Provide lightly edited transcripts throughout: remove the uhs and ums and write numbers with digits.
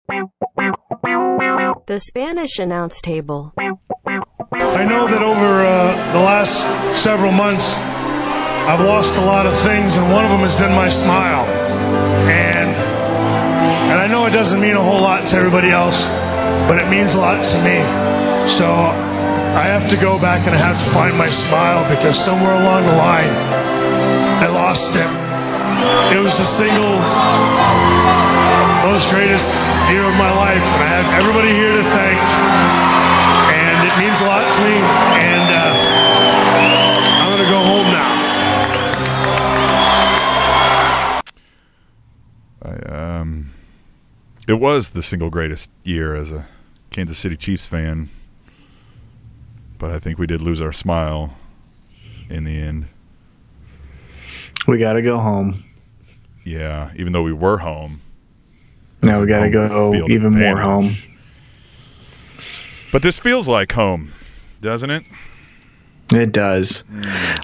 The Spanish announce table. I know that over the last several months, I've lost a lot of things, and one of them has been my smile. And I know it doesn't mean a whole lot to everybody else, but it means a lot to me. So I have to go back and I have to find my smile, because somewhere along the line, I lost it. It was the single most greatest year of my life, and I have everybody here to thank, and it means a lot to me, and I'm going to go home now. It was the single greatest year as a Kansas City Chiefs fan, but I think we did lose our smile in the end. We got to go home. Yeah, even though we were home. Now we got to go even more home. But this feels like home, doesn't it? It does.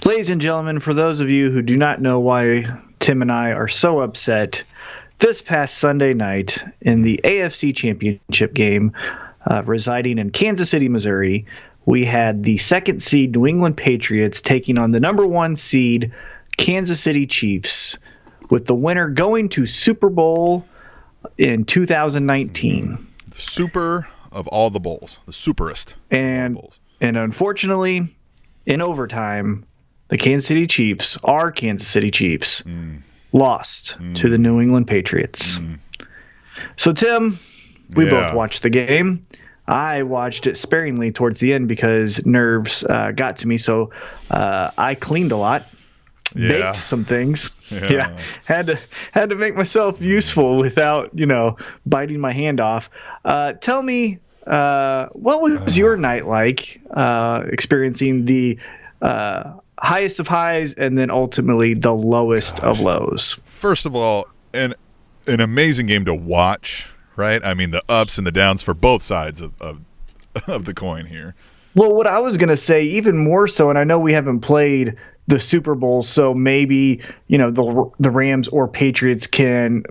Ladies and gentlemen, for those of you who do not know why Tim and I are so upset, this past Sunday night in the AFC Championship game, residing in Kansas City, Missouri, we had the second seed New England Patriots taking on the number one seed Kansas City Chiefs, with the winner going to Super Bowl in 2019. The super of all the bowls, the superest. And unfortunately, in overtime, the Kansas City Chiefs, our Kansas City Chiefs, lost to the New England Patriots. So, Tim, we both watched the game. I watched it sparingly towards the end because nerves got to me, so I cleaned a lot. Baked some things. Had to make myself useful without, biting my hand off. Tell me, what was your night like, experiencing the highest of highs and then ultimately the lowest of lows? First of all, an amazing game to watch, right? I mean, the ups and the downs for both sides of the coin here. Well, what I was going to say, even more so, and I know we haven't played the Super Bowl, so maybe the Rams or Patriots can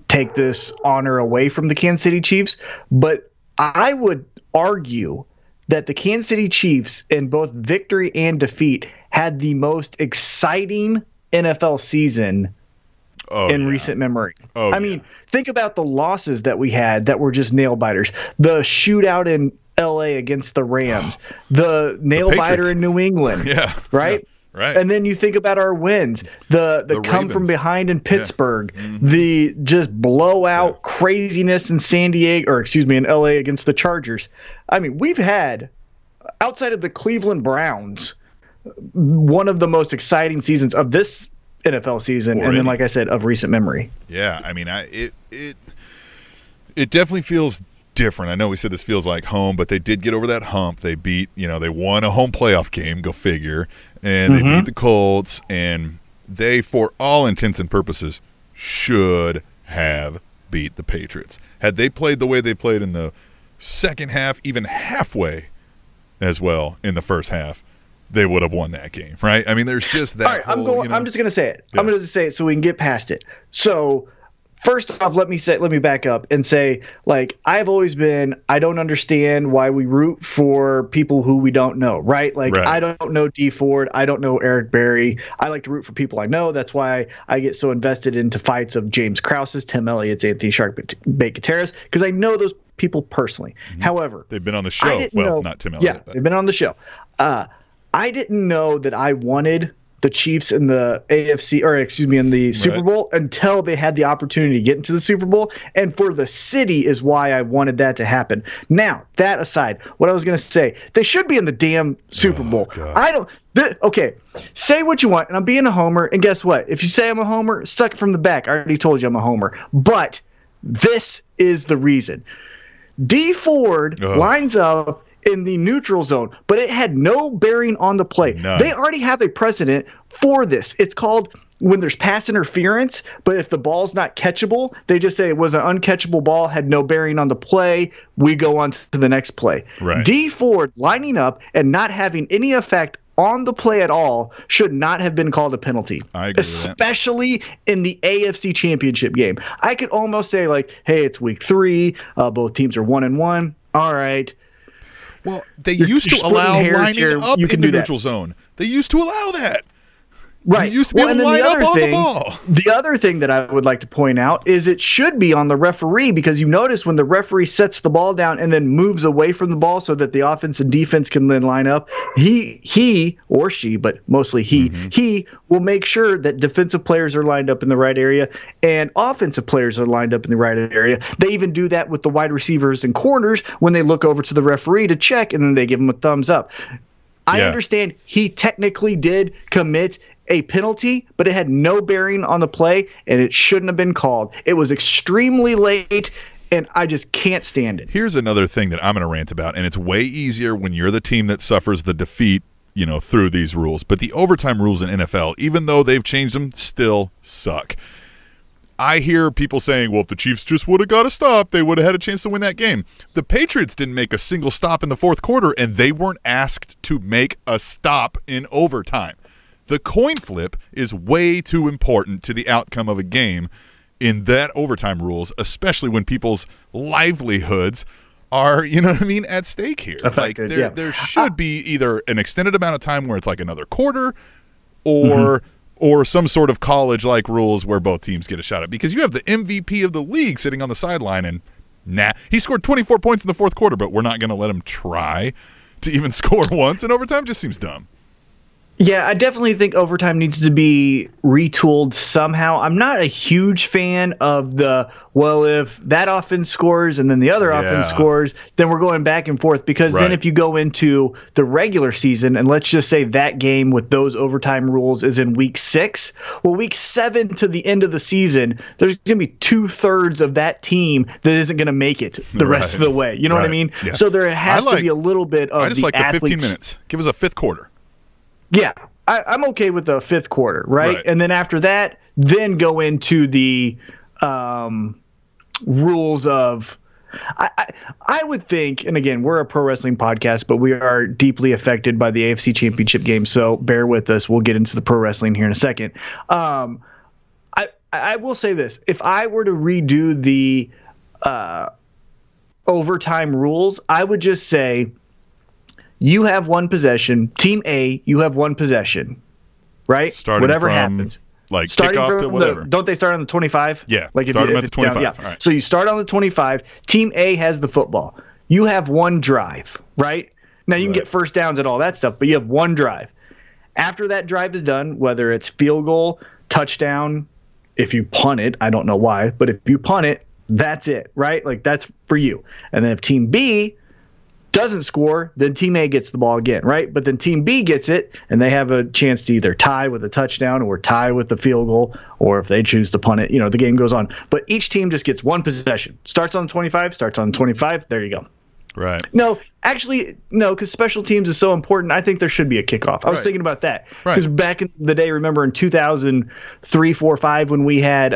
take this honor away from the Kansas City Chiefs, but I would argue that the Kansas City Chiefs, in both victory and defeat, had the most exciting NFL season in recent memory. I mean, think about the losses that we had that were just nail biters. The shootout in LA against the Rams, the nail biter in New England, right? Yeah. Right. And then you think about our wins, the come Ravens from behind in Pittsburgh, the just blowout craziness in in LA against the Chargers. I mean, we've had, outside of the Cleveland Browns, one of the most exciting seasons of this NFL season, and then, like I said, of recent memory. Yeah, I mean, it definitely feels different. I know we said this feels like home, but they did get over that hump. They beat, they won a home playoff game, go figure, and they beat the Colts, and they, for all intents and purposes, should have beat the Patriots. Had they played the way they played in the second half, even halfway as well in the first half, they would have won that game, right? I mean, there's just that. All right, I'm just going to say it. Yeah. I'm going to say it so we can get past it. So, first off, let me back up and say, I've always been, I don't understand why we root for people who we don't know, right? I don't know Dee Ford. I don't know Eric Berry. I like to root for people I know. That's why I get so invested into fights of James Krause's, Tim Elliott's, Anthony Shark-Bacon-Terrace, because I know those people personally. However, they've been on the show. Well, not Tim Elliott. Yeah, they've been on the show. I didn't know that I wanted the Chiefs in the in the Super Bowl until they had the opportunity to get into the Super Bowl. And for the city is why I wanted that to happen. Now, that aside, what I was going to say, they should be in the damn Super Bowl. Okay, say what you want, and I'm being a homer, and guess what? If you say I'm a homer, suck it from the back. I already told you I'm a homer. But this is the reason. Dee Ford lines up in the neutral zone, but it had no bearing on the play. None. They already have a precedent for this. It's called when there's pass interference, but if the ball's not catchable, they just say it was an uncatchable ball, had no bearing on the play, we go on to the next play. Right. Dee Ford lining up and not having any effect on the play at all should not have been called a penalty. I agree especially in the AFC Championship game. I could almost say, like, hey, it's week 3. Both teams are 1-1. All right. Well, they used to allow lining here. up You can in do the that. neutral zone. They used to allow that. Right. You used to be able to line up on the ball. The other thing that I would like to point out is it should be on the referee, because you notice when the referee sets the ball down and then moves away from the ball so that the offense and defense can then line up, he or she, but mostly he will make sure that defensive players are lined up in the right area and offensive players are lined up in the right area. They even do that with the wide receivers and corners when they look over to the referee to check, and then they give them a thumbs up. I understand he technically did commit a penalty, but it had no bearing on the play, and it shouldn't have been called. It was extremely late, and I just can't stand it. Here's another thing that I'm going to rant about, and it's way easier when you're the team that suffers the defeat, through these rules. But the overtime rules in NFL, even though they've changed them, still suck. I hear people saying, well, if the Chiefs just would have got a stop, they would have had a chance to win that game. The Patriots didn't make a single stop in the fourth quarter, and they weren't asked to make a stop in overtime. The coin flip is way too important to the outcome of a game in that overtime rules, especially when people's livelihoods are, at stake here. Affected, there should be either an extended amount of time where it's like another quarter or some sort of college-like rules where both teams get a shot at it. Because you have the MVP of the league sitting on the sideline and, he scored 24 points in the fourth quarter, but we're not going to let him try to even score once in overtime. Just seems dumb. Yeah, I definitely think overtime needs to be retooled somehow. I'm not a huge fan of if that offense scores and then the other offense scores, then we're going back and forth. Because then if you go into the regular season, and let's just say that game with those overtime rules is in week 6, well, week 7 to the end of the season, there's going to be 2/3 of that team that isn't going to make it the rest of the way. You know what I mean? Yeah. So there has to be a little bit of I just like the 15 athletes. minutes. Give us a fifth quarter. Yeah, I'm okay with the fifth quarter, right? And then after that, then go into the rules of I would think, and again, we're a pro wrestling podcast, but we are deeply affected by the AFC Championship game, so bear with us. We'll get into the pro wrestling here in a second. I will say this. If I were to redo the overtime rules, I would just say, you have one possession. Team A, you have one possession, right? Whatever happens. Like kickoff to whatever. Don't they start on the 25? Yeah, like start them at the 25. All right. So you start on the 25. Team A has the football. You have one drive, right? Now you can get first downs and all that stuff, but you have one drive. After that drive is done, whether it's field goal, touchdown, if you punt it, I don't know why, but if you punt it, that's it, right? Like that's for you. And then if Team B doesn't score, then Team A gets the ball again, right? But then Team B gets it, and they have a chance to either tie with a touchdown or tie with the field goal, or if they choose to punt it, the game goes on. But each team just gets one possession. Starts on the 25, there you go. Right. No, actually, no, because special teams is so important. I think there should be a kickoff. I was thinking about that. Because back in the day, remember in 2003, 4, 5, when we had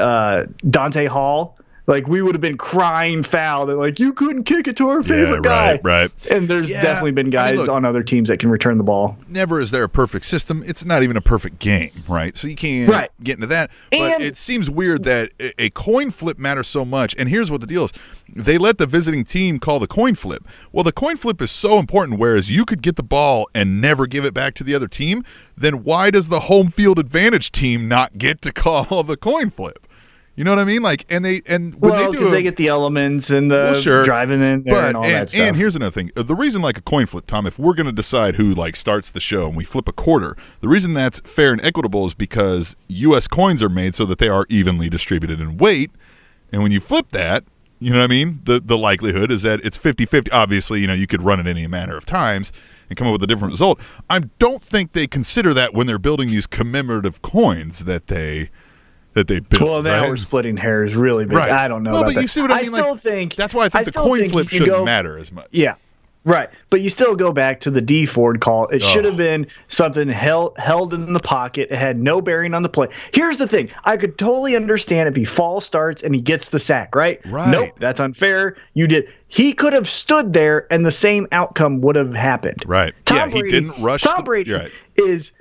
Dante Hall, like, we would have been crying foul that, like, you couldn't kick it to our favorite guy. Right. And there's definitely been guys on other teams that can return the ball. Never is there a perfect system. It's not even a perfect game, right? So you can't get into that. But it seems weird that a coin flip matters so much. And here's what the deal is. They let the visiting team call the coin flip. Well, the coin flip is so important, whereas you could get the ball and never give it back to the other team. Then why does the home field advantage team not get to call the coin flip? You know what I mean? Like, when they do, because they get the elements and the driving in there and all that stuff. And here's another thing: the reason, like a coin flip, Tom, if we're going to decide who starts the show and we flip a quarter, the reason that's fair and equitable is because U.S. coins are made so that they are evenly distributed in weight, and when you flip that, you know what I mean? The likelihood is that it's 50-50. Obviously, you could run it any manner of times and come up with a different result. I don't think they consider that when they're building these commemorative coins that they built. Well, now we're splitting hairs really big. I don't know. Well, about but you see what I mean? Still think that's why I think the coin flip shouldn't matter as much. Yeah. Right. But you still go back to the D Ford call. It should have been something held in the pocket. It had no bearing on the play. Here's the thing. I could totally understand if he false starts and he gets the sack, right? Nope, that's unfair. You did. He could have stood there and the same outcome would have happened. Right. Tom Brady, he didn't rush. Tom Brady, is,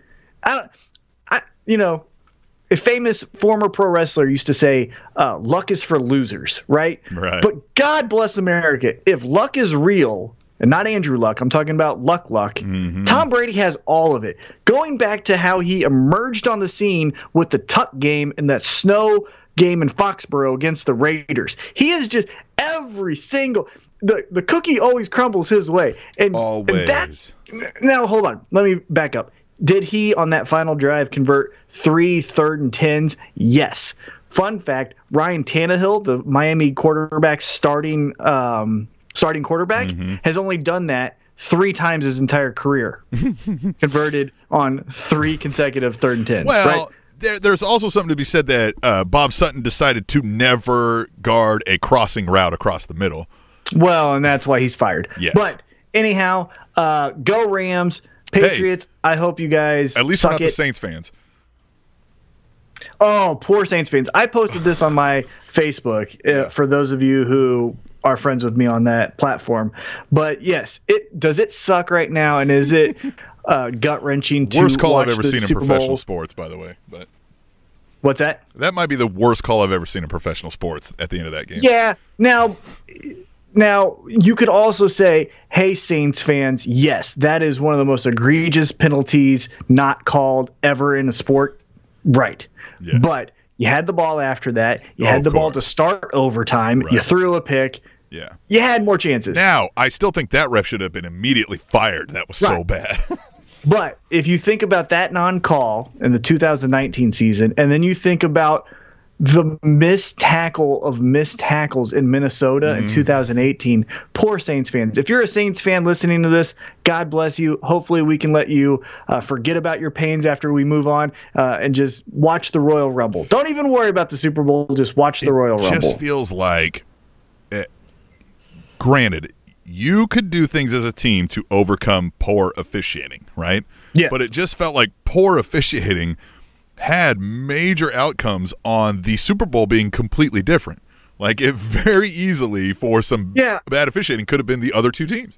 a famous former pro wrestler used to say, luck is for losers, right? Right. But God bless America. If luck is real, and not Andrew Luck, I'm talking about luck. Mm-hmm. Tom Brady has all of it. Going back to how he emerged on the scene with the tuck game and that snow game in Foxborough against the Raiders. He is just every single the cookie always crumbles his way. And that's now hold on. Let me back up. Did he on that final drive convert 3 3rd and 10s? Yes. Fun fact, Ryan Tannehill, the Miami quarterback starting quarterback, has only done that 3 times his entire career. Converted on 3 consecutive 3rd and 10s. Well, right? There's also something to be said that Bob Sutton decided to never guard a crossing route across the middle. Well, and that's why he's fired. Yes. But anyhow, go Rams. Patriots, hey, I hope you guys at least suck we're not it. the Saints fans. Oh, poor Saints fans. I posted this on my Facebook for those of you who are friends with me on that platform. But yes, does it suck right now, and is it gut-wrenching to worst call watch I've ever the seen Super in professional Bowl? sports, by the way. But what's that? That might be the worst call I've ever seen in professional sports at the end of that game. Yeah. Now, you could also say, hey, Saints fans, yes, that is one of the most egregious penalties not called ever in a sport. Right. Yes. But you had the ball after that. You had the ball to start overtime. Right. You threw a pick. Yeah. You had more chances. Now, I still think that ref should have been immediately fired. That was so bad. But if you think about that non-call in the 2019 season, and then you think about the missed tackle of missed tackles in Minnesota in 2018. Poor Saints fans. If you're a Saints fan listening to this, God bless you. Hopefully we can let you forget about your pains after we move on and just watch the Royal Rumble. Don't even worry about the Super Bowl. Just watch the Royal Rumble. It just feels like, granted, you could do things as a team to overcome poor officiating, right? Yeah. But it just felt like poor officiating had major outcomes on the Super Bowl being completely different. Like, it very easily, for some bad officiating, could have been the other two teams.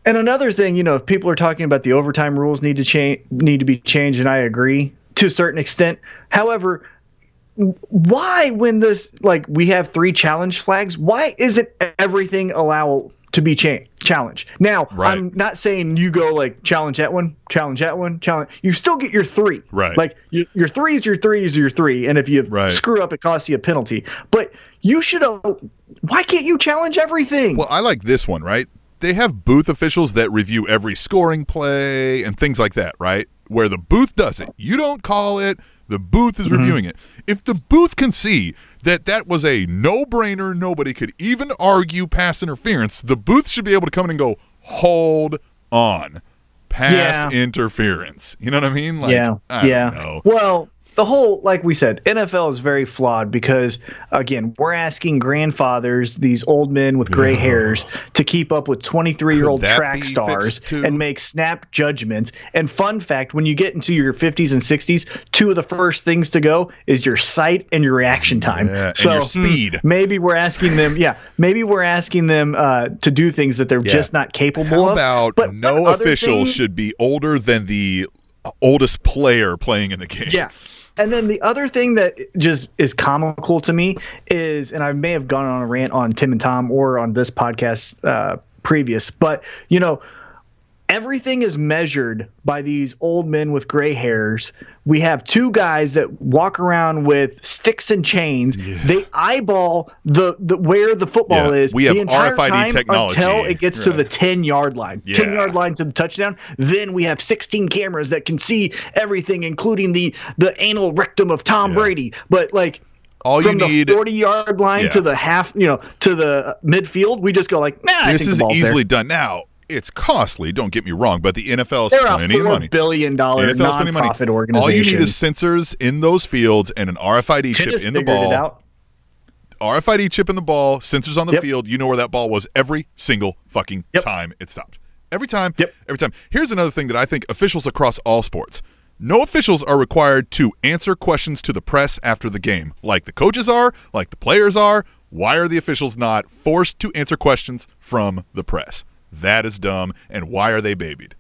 And another thing, if people are talking about the overtime rules need to be changed, and I agree to a certain extent. However, why, when we have 3 challenge flags, why isn't everything allowed to be challenged? Now, I'm not saying you go challenge that one, challenge. You still get your 3. Right. Like your 3 is your 3 is your 3, and if you screw up, it costs you a penalty. But you should. Why can't you challenge everything? Well, I like this one, right? They have booth officials that review every scoring play and things like that, right? Where the booth does it. You don't call it. The booth is reviewing it. If the booth can see that was a no-brainer, nobody could even argue pass interference, the booth should be able to come in and go, hold on, pass interference. You know what I mean? I don't know. Well, the whole, like we said, NFL is very flawed because, again, we're asking grandfathers, these old men with gray hairs, to keep up with 23-year-old track stars and make snap judgments. And fun fact, when you get into your 50s and 60s, 2 of the first things to go is your sight and your reaction time. Yeah, and your speed. Maybe we're asking them, to do things that they're just not capable of. How about no official should be older than the oldest player playing in the game? Yeah. And then the other thing that just is comical to me is, and I may have gone on a rant on Tim and Tom or on this podcast previous, but, everything is measured by these old men with gray hairs. We have 2 guys that walk around with sticks and chains. Yeah. They eyeball the where the football is. We have the entire RFID time technology until it gets to the 10-yard line. 10-yard line to the touchdown. Then we have 16 cameras that can see everything, including the anal rectum of Tom Brady. But all from you need, the 40-yard line to the half, to the midfield, we just go nah. This is easily done now. It's costly, don't get me wrong, but the NFL is plenty of money. $4 billion nonprofit organization. All you need is sensors in those fields and an RFID chip in the ball. RFID chip in the ball, sensors on the field. You know where that ball was every single fucking time it stopped. Every time. Every time. Here's another thing that I think officials across all sports. No officials are required to answer questions to the press after the game, like the coaches are, like the players are. Why are the officials not forced to answer questions from the press? That is dumb, and why are they babied?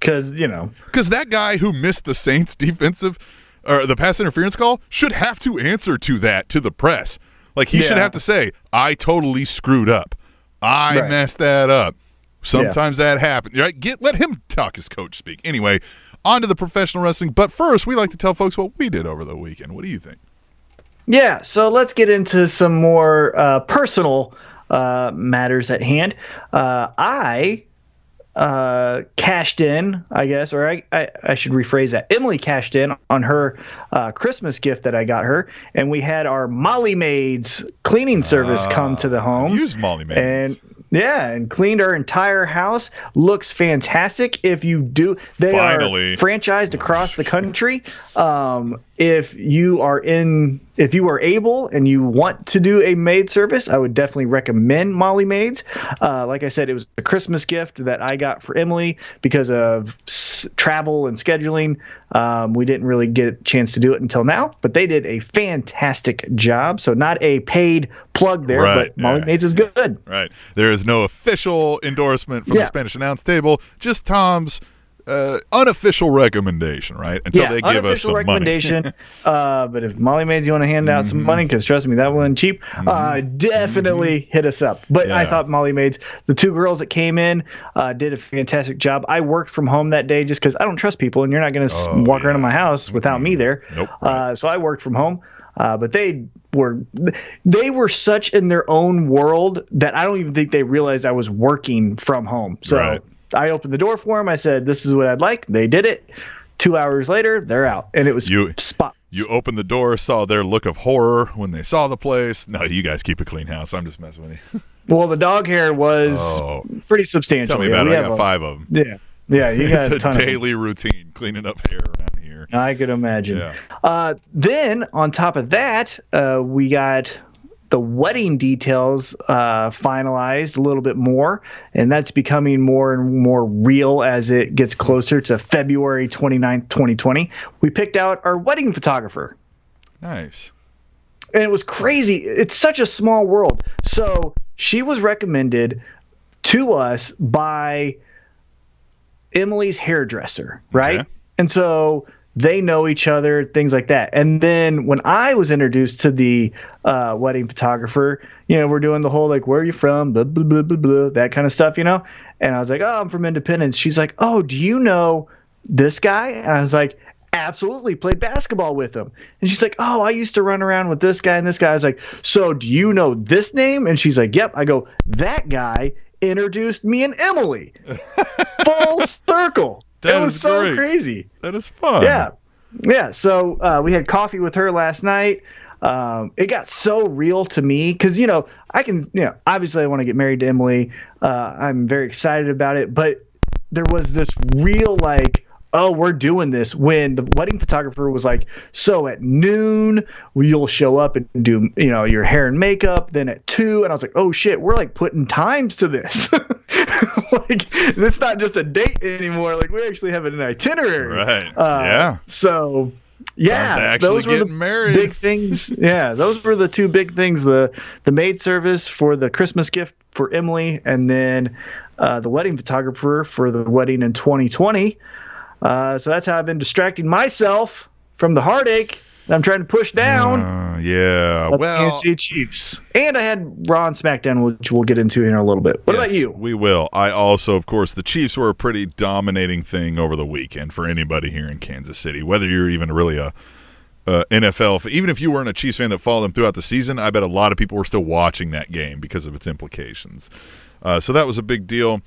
because that guy who missed the Saints defensive or the pass interference call should have to answer to the press. Like, he should have to say, I totally screwed up. I messed that up. Sometimes that happens, right? Let him talk his coach speak. Anyway, on to the professional wrestling. But first, we like to tell folks what we did over the weekend. What do you think? Yeah, so let's get into some more personal matters at hand. I cashed in, I guess, or I should rephrase that. Emily cashed in on her Christmas gift that I got her, and we had our Molly Maids cleaning service come to the home. Used Molly Maids. And cleaned our entire house. Looks fantastic. If you do, they are franchised across the country. If you are able and you want to do a maid service, I would definitely recommend Molly Maids. Like I said, it was a Christmas gift that I got for Emily because of travel and scheduling. We didn't really get a chance to do it until now, but they did a fantastic job. So not a paid plug there, but Molly Maids is good. Right. There is no official endorsement from the Spanish announce table, just Tom's unofficial recommendation, right? Until they give us some recommendation. money. But if Molly Maids, you want to hand out some money, because trust me, that wasn't cheap, definitely hit us up. But I thought Molly Maids, the two girls that came in, did a fantastic job. I worked from home that day just because I don't trust people, and you're not going to walk around in my house without me there. Nope. So I worked from home. But they were such in their own world that I don't even think they realized I was working from home. So I opened the door for them. I said, this is what I'd like. They did it. 2 hours later, they're out. And it was spot. You opened the door, saw their look of horror when they saw the place. No, you guys keep a clean house. I'm just messing with you. Well, the dog hair was pretty substantial. Tell me about it. I got 5 of them. Yeah, you got it's a daily routine, cleaning up hair around here. I could imagine. Then, on top of that, we got the wedding details finalized a little bit more, and that's becoming more and more real as it gets closer to February 29th, 2020. We picked out our wedding photographer. Nice. And it was crazy. It's such a small world. So she was recommended to us by Emily's hairdresser, right? Okay. And so they know each other, things like that. And then when I was introduced to the wedding photographer, we're doing the whole, like, where are you from? Blah, blah, blah, blah, blah, that kind of stuff, And I was like, oh, I'm from Independence. She's like, oh, do you know this guy? And I was like, absolutely, played basketball with him. And she's like, oh, I used to run around with this guy and this guy. I was like, so do you know this name? And she's like, yep. I go, that guy introduced me and Emily. Full circle. It was so crazy. That is fun. Yeah. So we had coffee with her last night. It got so real to me because, obviously I want to get married to Emily. I'm very excited about it. But there was this real, like, oh, we're doing this, when the wedding photographer was like, so at noon you'll show up and do your hair and makeup, then at 2, and I was like, oh shit, we're like putting times to this. Like, it's not just a date anymore, like we actually have an itinerary, right? So those were the big things. Those were the two big things: the maid service for the Christmas gift for Emily, and then the wedding photographer for the wedding in 2020. So that's how I've been distracting myself from the heartache that I'm trying to push down. Kansas City Chiefs. And I had Raw and Smackdown, which we'll get into here in a little bit. What about you? We will. I also, of course, the Chiefs were a pretty dominating thing over the weekend for anybody here in Kansas City. Whether you're even really a NFL, even if you weren't a Chiefs fan that followed them throughout the season, I bet a lot of people were still watching that game because of its implications. So that was a big deal.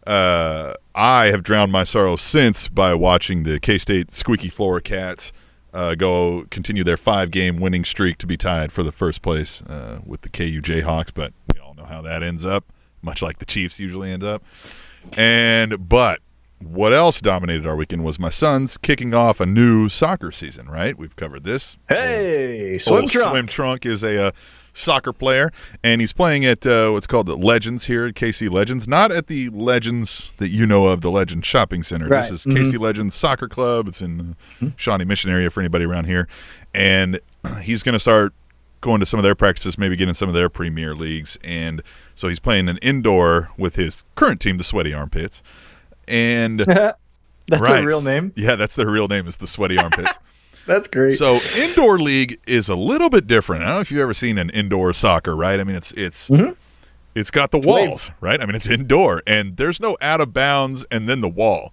I have drowned my sorrow since by watching the K-State Squeaky Floor Cats continue their 5-game winning streak to be tied for the first place with the KU Jayhawks, but we all know how that ends up, much like the Chiefs usually end up. But what else dominated our weekend was my son's kicking off a new soccer season, right? We've covered this. Hey, Swim Trunk. Swim Trunk is a soccer player, and he's playing at what's called the Legends here at KC Legends, not at the Legends that you know of, the Legends Shopping Center. Right. This is KC Legends Soccer Club. It's in the Shawnee Mission area for anybody around here, and he's going to start going to some of their practices, maybe get in some of their premier leagues, and so he's playing an indoor with his current team, the Sweaty Armpits, and That's right. their real name? Yeah, that's their real name is the Sweaty Armpits. That's great. So indoor league is a little bit different. I don't know if you've ever seen an indoor soccer, right? I mean, it's got the walls, right? I mean, it's indoor, and there's no out of bounds and then the wall.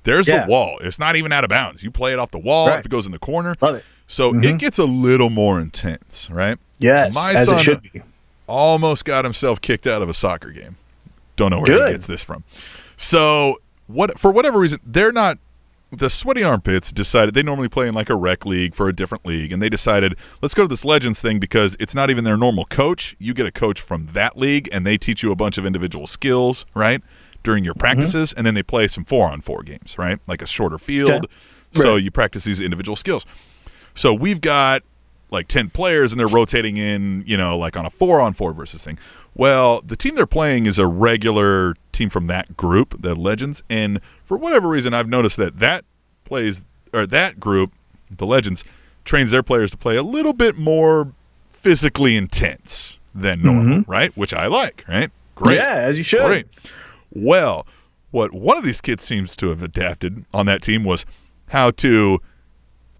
There's the wall. It's not even out of bounds. You play it off the wall if it goes in the corner. Love it. So it gets a little more intense, right? Yes, My as son it should be. almost got himself kicked out of a soccer game. Don't know where he gets this from. So for whatever reason, they're not. The Sweaty Armpits decided they normally play in like a rec league for a different league, and they decided let's go to this Legends thing because it's not even their normal coach. You get a coach from that league, and they teach you a bunch of individual skills, right, during your practices, and then they play some 4-on-4 games, right, like a shorter field. So you practice these individual skills. So we've got like 10 players, and they're rotating in, like on a 4-on-4 versus thing. Well, the team they're playing is a regular team from that group, the Legends, and for whatever reason, I've noticed that group, the Legends, trains their players to play a little bit more physically intense than normal, right? Which I like, right? Great. Yeah, as you should. Great. Well, what one of these kids seems to have adapted on that team was how to,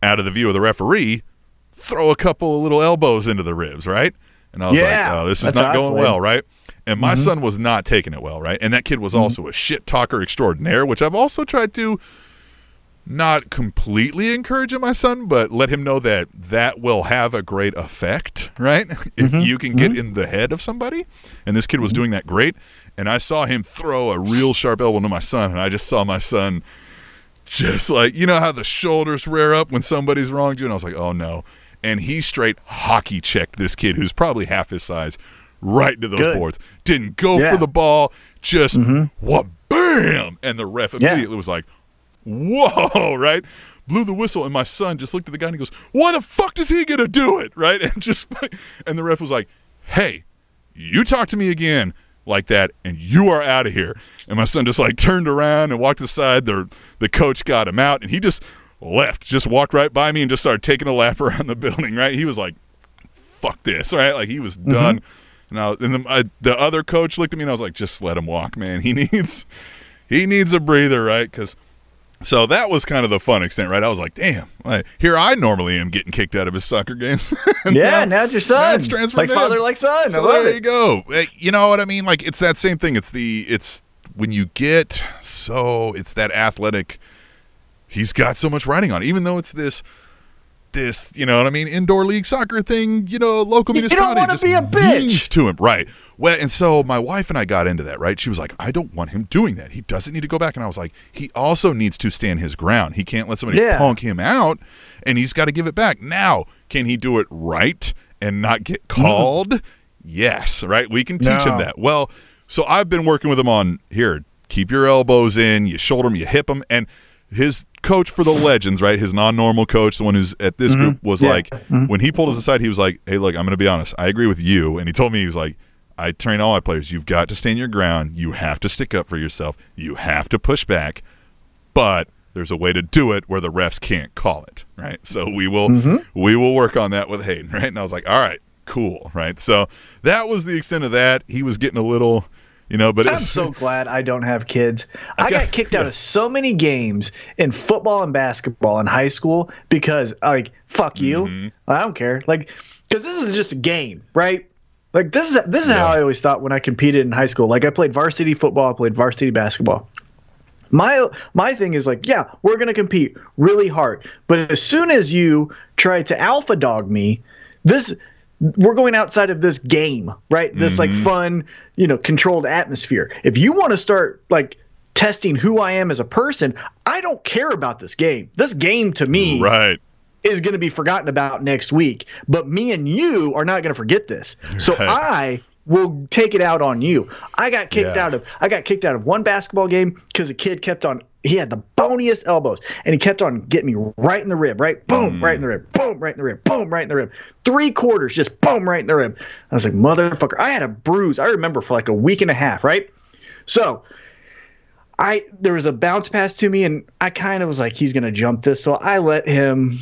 out of the view of the referee, throw a couple of little elbows into the ribs, right? And I was like, oh, this is not going well, right? And my son was not taking it well, right? And that kid was also a shit talker extraordinaire, which I've also tried to not completely encourage in my son, but let him know that will have a great effect, right? If you can get in the head of somebody. And this kid was doing that great. And I saw him throw a real sharp elbow to my son, and I just saw my son just like, you know how the shoulders rear up when somebody's wronged you? And I was like, oh, no. And he straight hockey checked this kid who's probably half his size right into those boards. Didn't go for the ball, just bam! And the ref immediately was like, whoa, right? Blew the whistle, and my son just looked at the guy and he goes, why the fuck is he going to do it, right? And the ref was like, hey, you talk to me again like that, and you are out of here. And my son just like turned around and walked aside. The coach got him out, and he just left, just walked right by me and just started taking a lap around the building, right? He was like, fuck this, right? Like he was done. Now, and the other coach looked at me and I was like, just let him walk, man. He needs a breather, right? So that was kind of the fun extent, right? I was like, damn, here I normally am getting kicked out of his soccer games. Now it's your son. Now it's transferred like father, like son. So there you go. You know what I mean? Like it's that same thing. It's when you get it's that athletic. He's got so much riding on it, even though it's this, you know what I mean, indoor league soccer thing, local municipality. You don't want to be a bitch. To him, right. Well, and so my wife and I got into that, right? She was like, I don't want him doing that. He doesn't need to go back. And I was like, he also needs to stand his ground. He can't let somebody punk him out, and he's got to give it back. Now, can he do it right and not get called? Yes, right? We can teach him that. Well, so I've been working with him on, here, keep your elbows in, you shoulder them, you hip them, and his coach for the Legends, right, his non-normal coach, the one who's at this group, was like, when he pulled us aside, he was like, hey, look, I'm going to be honest. I agree with you. And he told me, he was like, I train all my players. You've got to stand your ground. You have to stick up for yourself. You have to push back. But there's a way to do it where the refs can't call it, right? So we will work on that with Hayden, right? And I was like, all right, cool, right? So that was the extent of that. He was getting a little... but I'm so glad I don't have kids. I got kicked out of so many games in football and basketball in high school because, fuck you. I don't care. Because this is just a game, right? Like, this is how I always thought when I competed in high school. Like, I played varsity football, I played varsity basketball. My thing is we're going to compete really hard. But as soon as you try to alpha dog me, we're going outside of this game, right? This fun, controlled atmosphere. If you want to start testing who I am as a person, I don't care about this game. This game to me is going to be forgotten about next week. But me and you are not going to forget this. So I will take it out on you. I got kicked out of one basketball game because a kid he had the boniest elbows, and he kept on getting me right in the rib, right? Boom, right in the rib, boom, right in the rib, boom, right in the rib. 3 quarters, just boom, right in the rib. I was like, motherfucker. I had a bruise, I remember, for a week and a half, right? So there was a bounce pass to me, and I kind of was like, he's going to jump this. So I let him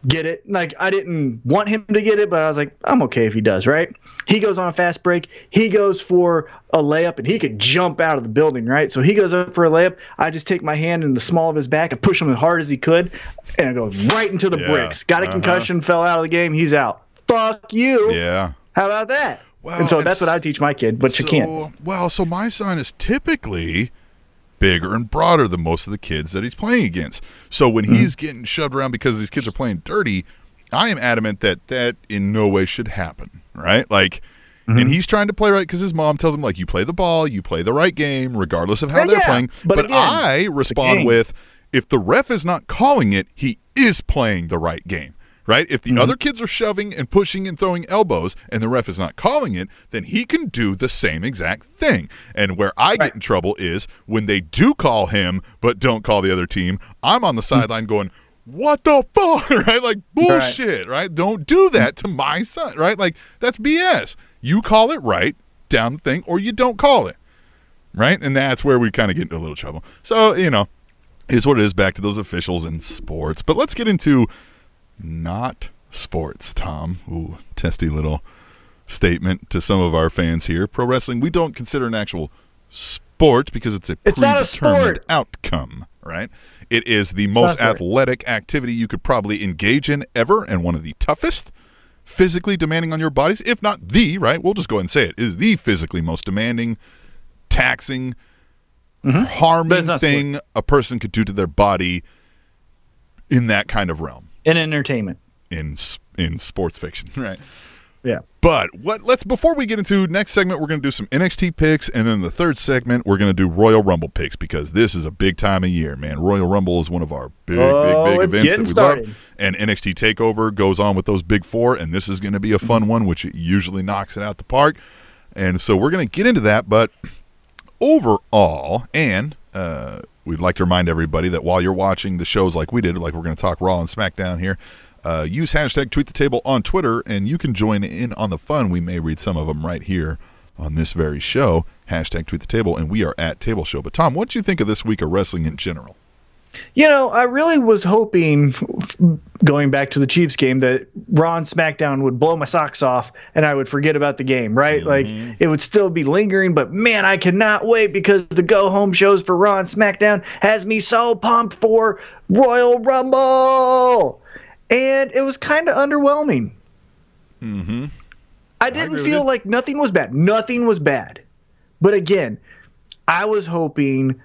get it. Like, I didn't want him to get it, but I was like, I'm okay if he does, right? He goes on a fast break. He goes for a layup, and he could jump out of the building, right? So he goes up for a layup. I just take my hand in the small of his back and push him as hard as he could, and I go right into the bricks. Got a concussion, fell out of the game. He's out. Fuck you. Yeah. How about that? Well, and so that's what I teach my kid, but you can't. Well, so my son is typically bigger and broader than most of the kids that he's playing against. So when he's getting shoved around because these kids are playing dirty, I am adamant that in no way should happen, right? Like, and he's trying to play right because his mom tells him, like, you play the ball, you play the right game, regardless of how they're playing. But again, I respond with, if the ref is not calling it, he is playing the right game. Right? If the other kids are shoving and pushing and throwing elbows and the ref is not calling it, then he can do the same exact thing. And where I get in trouble is when they do call him but don't call the other team, I'm on the sideline going, what the fuck? Right? Like, bullshit, right? Don't do that to my son, right? Like, that's BS. You call it right down the thing or you don't call it, right? And that's where we kind of get into a little trouble. So, is what it is, back to those officials in sports. But let's get into not sports, Tom. Ooh, testy little statement to some of our fans here. Pro wrestling, we don't consider an actual sport because it's predetermined outcome, right? It is the most athletic activity you could probably engage in ever, and one of the toughest, physically demanding on your bodies, if not the, right? We'll just go ahead and say it, is the physically most demanding, taxing, harming thing a person could do to their body in that kind of realm. In entertainment. In sports fiction, right? Yeah. But before we get into next segment, we're going to do some NXT picks, and then the third segment, we're going to do Royal Rumble picks because this is a big time of year, man. Royal Rumble is one of our big events that we love, and NXT TakeOver goes on with those big four, and this is going to be a fun one, which it usually knocks it out the park. And so we're going to get into that, but overall, and we'd like to remind everybody that while you're watching the shows like we did, like we're going to talk Raw and Smackdown here, use hashtag #TweetTheTable on Twitter, and you can join in on the fun. We may read some of them right here on this very show, hashtag #TweetTheTable, and we are at Table Show. But Tom, what do you think of this week of wrestling in general? I really was hoping, going back to the Chiefs game, that Raw and SmackDown would blow my socks off and I would forget about the game, right? Like, it would still be lingering, but man, I cannot wait because the go-home shows for Raw and SmackDown has me so pumped for Royal Rumble. And it was kind of underwhelming. I didn't feel like nothing was bad. Nothing was bad. But again, I was hoping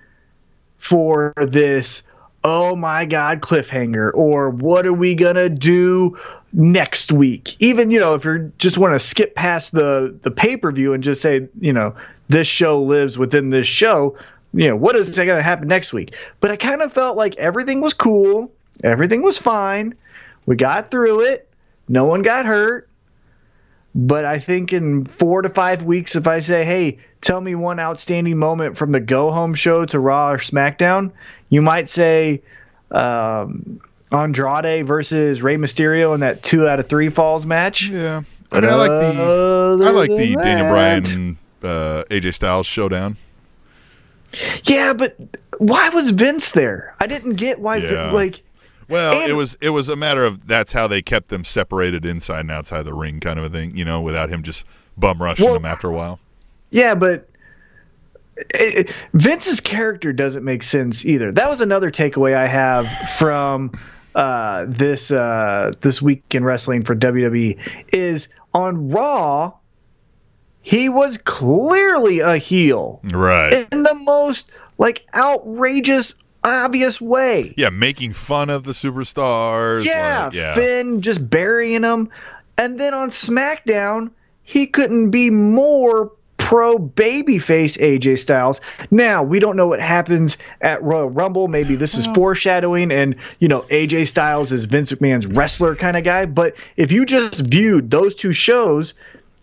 for this, oh my God, cliffhanger, or what are we going to do next week? Even, if you just want to skip past the pay-per-view and just say, this show lives within this show, what is going to happen next week? But I kind of felt like everything was cool. Everything was fine. We got through it. No one got hurt. But I think in 4 to 5 weeks, if I say, hey, tell me one outstanding moment from the go-home show to Raw or SmackDown, you might say Andrade versus Rey Mysterio in that 2 out of 3 falls match. Yeah. I mean, I like the Daniel Bryan and AJ Styles showdown. Yeah, but why was Vince there? I didn't get why, it was a matter of that's how they kept them separated inside and outside the ring kind of a thing, without him just bum rushing them after a while. Yeah, but Vince's character doesn't make sense either. That was another takeaway I have from this week in wrestling for WWE is on Raw, he was clearly a heel. Right. In the most outrageous, obvious way. Yeah, making fun of the superstars. Yeah, Finn just burying them. And then on SmackDown, he couldn't be more pro babyface AJ Styles. Now, we don't know what happens at Royal Rumble. Maybe this is foreshadowing and, AJ Styles is Vince McMahon's wrestler kind of guy. But if you just viewed those two shows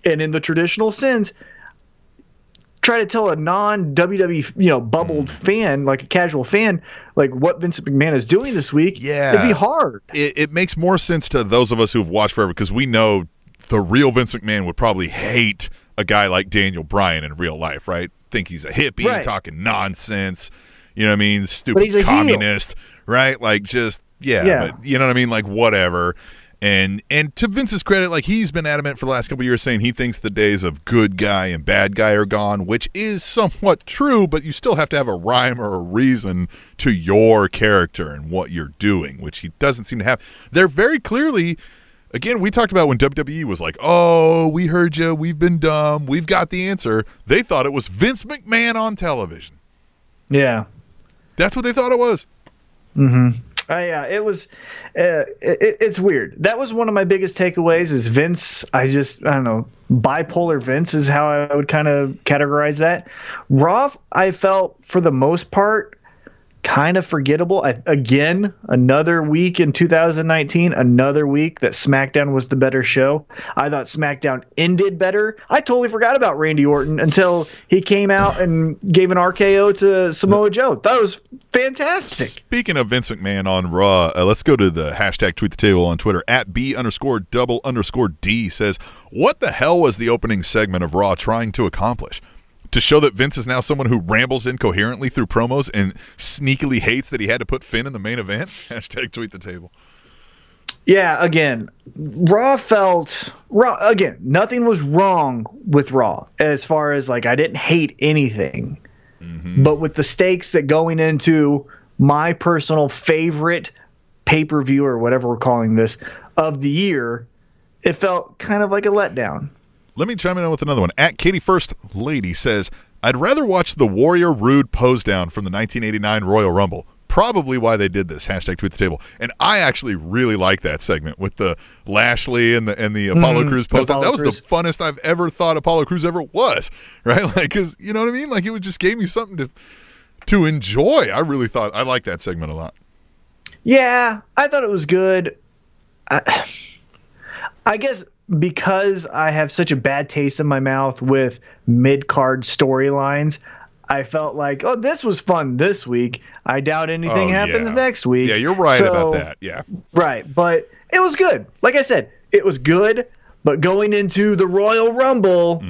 and in the traditional sense, try to tell a non-WWE, bubbled fan, like a casual fan, like what Vince McMahon is doing this week, it'd be hard. It makes more sense to those of us who've watched forever because we know the real Vince McMahon would probably hate a guy like Daniel Bryan in real life, right? Think he's a hippie, talking nonsense, stupid communist, right? Like just Yeah, but you know what I mean? Like, whatever. And to Vince's credit, like, he's been adamant for the last couple of years saying he thinks the days of good guy and bad guy are gone, which is somewhat true, but you still have to have a rhyme or a reason to your character and what you're doing, which he doesn't seem to have. They're very clearly, again, we talked about when WWE was like, oh, we heard you, we've been dumb, we've got the answer. They thought it was Vince McMahon on television. Yeah. That's what they thought it was. Mm-hmm. Yeah, it was. It's weird. That was one of my biggest takeaways. Is Vince? I don't know. Bipolar Vince is how I would kind of categorize that. Raw, I felt for the most part kind of forgettable. Again, another week in 2019, another week that SmackDown was the better show. I thought SmackDown ended better. I totally forgot about Randy Orton until he came out and gave an RKO to Samoa Joe. That was fantastic. Speaking of Vince McMahon on Raw, let's go to the hashtag Tweet the Table on Twitter. @B_double_D says, what the hell was the opening segment of Raw trying to accomplish? To show that Vince is now someone who rambles incoherently through promos and sneakily hates that he had to put Finn in the main event? Hashtag Tweet the Table. Yeah, again, again, nothing was wrong with Raw as far as, like, I didn't hate anything. Mm-hmm. But with the stakes that going into my personal favorite pay-per-view or whatever we're calling this of the year, it felt kind of like a letdown. Let me chime in with another one. @Katie First Lady says, I'd rather watch the Warrior Rude pose down from the 1989 Royal Rumble. Probably why they did this. Hashtag Tweet the Table. And I actually really like that segment with the Lashley and the Apollo Crews pose down. That was the funnest I've ever thought Apollo Crews ever was. Right? Like, because, you know what I mean? Like, it just gave me something to enjoy. I really thought, I liked that segment a lot. Yeah, I thought it was good. I guess because I have such a bad taste in my mouth with mid-card storylines, I felt like, oh, this was fun this week. I doubt anything happens next week. Yeah, you're right about that. Yeah. Right. But it was good. Like I said, it was good. But going into the Royal Rumble,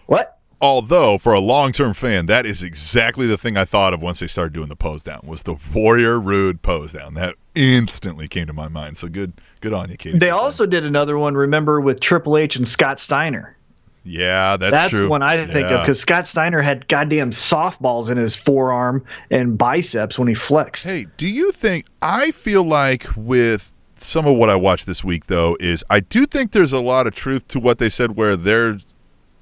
what? Although, for a long-term fan, that is exactly the thing I thought of once they started doing the pose down, was the Warrior Rude pose down. That instantly came to my mind. So good on you, Katie. They also did another one, remember, with Triple H and Scott Steiner. Yeah, that's true. That's one I think of, because Scott Steiner had goddamn softballs in his forearm and biceps when he flexed. Hey, do you think – I feel like with some of what I watched this week, though, is I do think there's a lot of truth to what they said where they're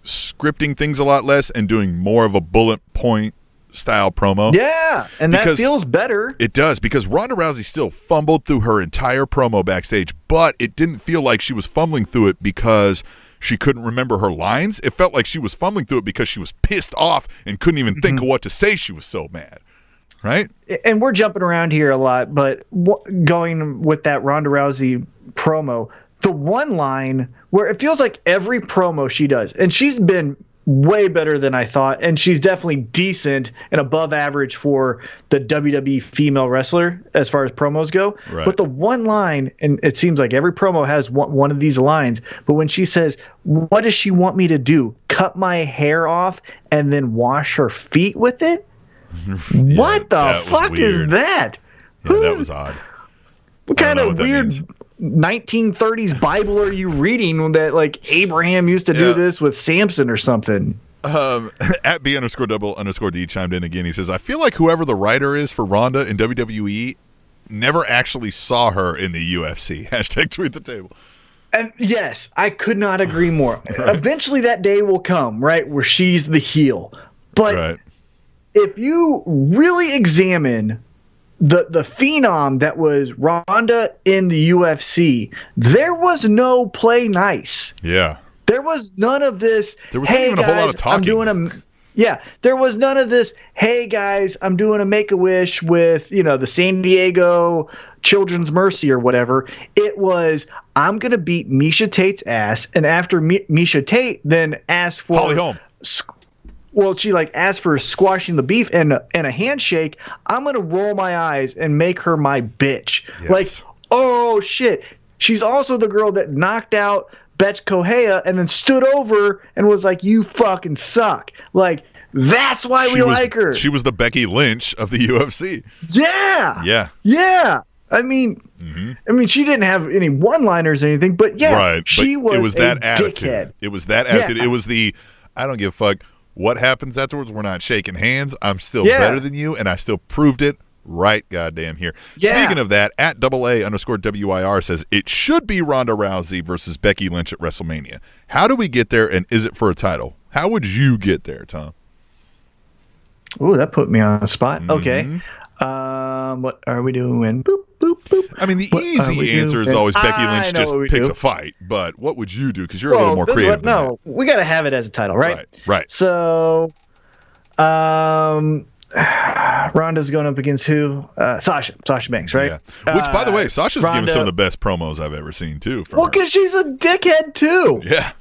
scripting things a lot less and doing more of a bullet point style promo. Yeah, and that feels better. It does, because Ronda Rousey still fumbled through her entire promo backstage, but it didn't feel like she was fumbling through it because she couldn't remember her lines. It felt like she was fumbling through it because she was pissed off and couldn't even think of what to say. She was so mad. Right? And we're jumping around here a lot, but going with that Ronda Rousey promo, the one line where it feels like every promo she does, and she's been way better than I thought, and she's definitely decent and above average for the WWE female wrestler as far as promos go. Right. But the one line, and it seems like every promo has one of these lines, but when she says, what does she want me to do? Cut my hair off and then wash her feet with it? What the fuck is that? Yeah, that was odd. What kind of weird 1930s Bible are you reading that, like, Abraham used to do this with Samson or something? @B_double_D chimed in again. He says, I feel like whoever the writer is for Ronda in WWE never actually saw her in the UFC. Hashtag Tweet the Table. And yes, I could not agree more. Right. Eventually that day will come, right, where she's the heel. But if you really examine the phenom that was Ronda in the UFC, there was no play nice. Yeah. There was none of this, there wasn't even a whole lot of talking. There was none of this, hey guys, I'm doing a Make-A-Wish with, the San Diego Children's Mercy or whatever. It was, I'm going to beat Misha Tate's ass, and after Misha Tate then asked for Holly Holm. Well, she asked for squashing the beef and a handshake. I'm going to roll my eyes and make her my bitch. Yes. Oh, shit. She's also the girl that knocked out Betch Kohea and then stood over and was like, you fucking suck. That's why we like her. She was the Becky Lynch of the UFC. Yeah. Yeah. Yeah. I mean, she didn't have any one-liners or anything, but she was it was that attitude. Dickhead. It was that attitude. Yeah. It was the I don't give a fuck what happens afterwards. We're not shaking hands. I'm still better than you, and I still proved it right goddamn here. Yeah. Speaking of that, at @AA_WIR says it should be Ronda Rousey versus Becky Lynch at WrestleMania. How do we get there, and is it for a title? How would you get there, Tom? Ooh, that put me on the spot. Okay. What are we doing? Boop, boop, boop. I mean, the easy answer is always Becky Lynch just picks a fight. But what would you do? Because you're a little more creative than that. We got to have it as a title, right? Right. So, Ronda's going up against who? Sasha Banks, right? Yeah. Which, by the way, Sasha's given some of the best promos I've ever seen, too. Well, because she's a dickhead, too. Yeah.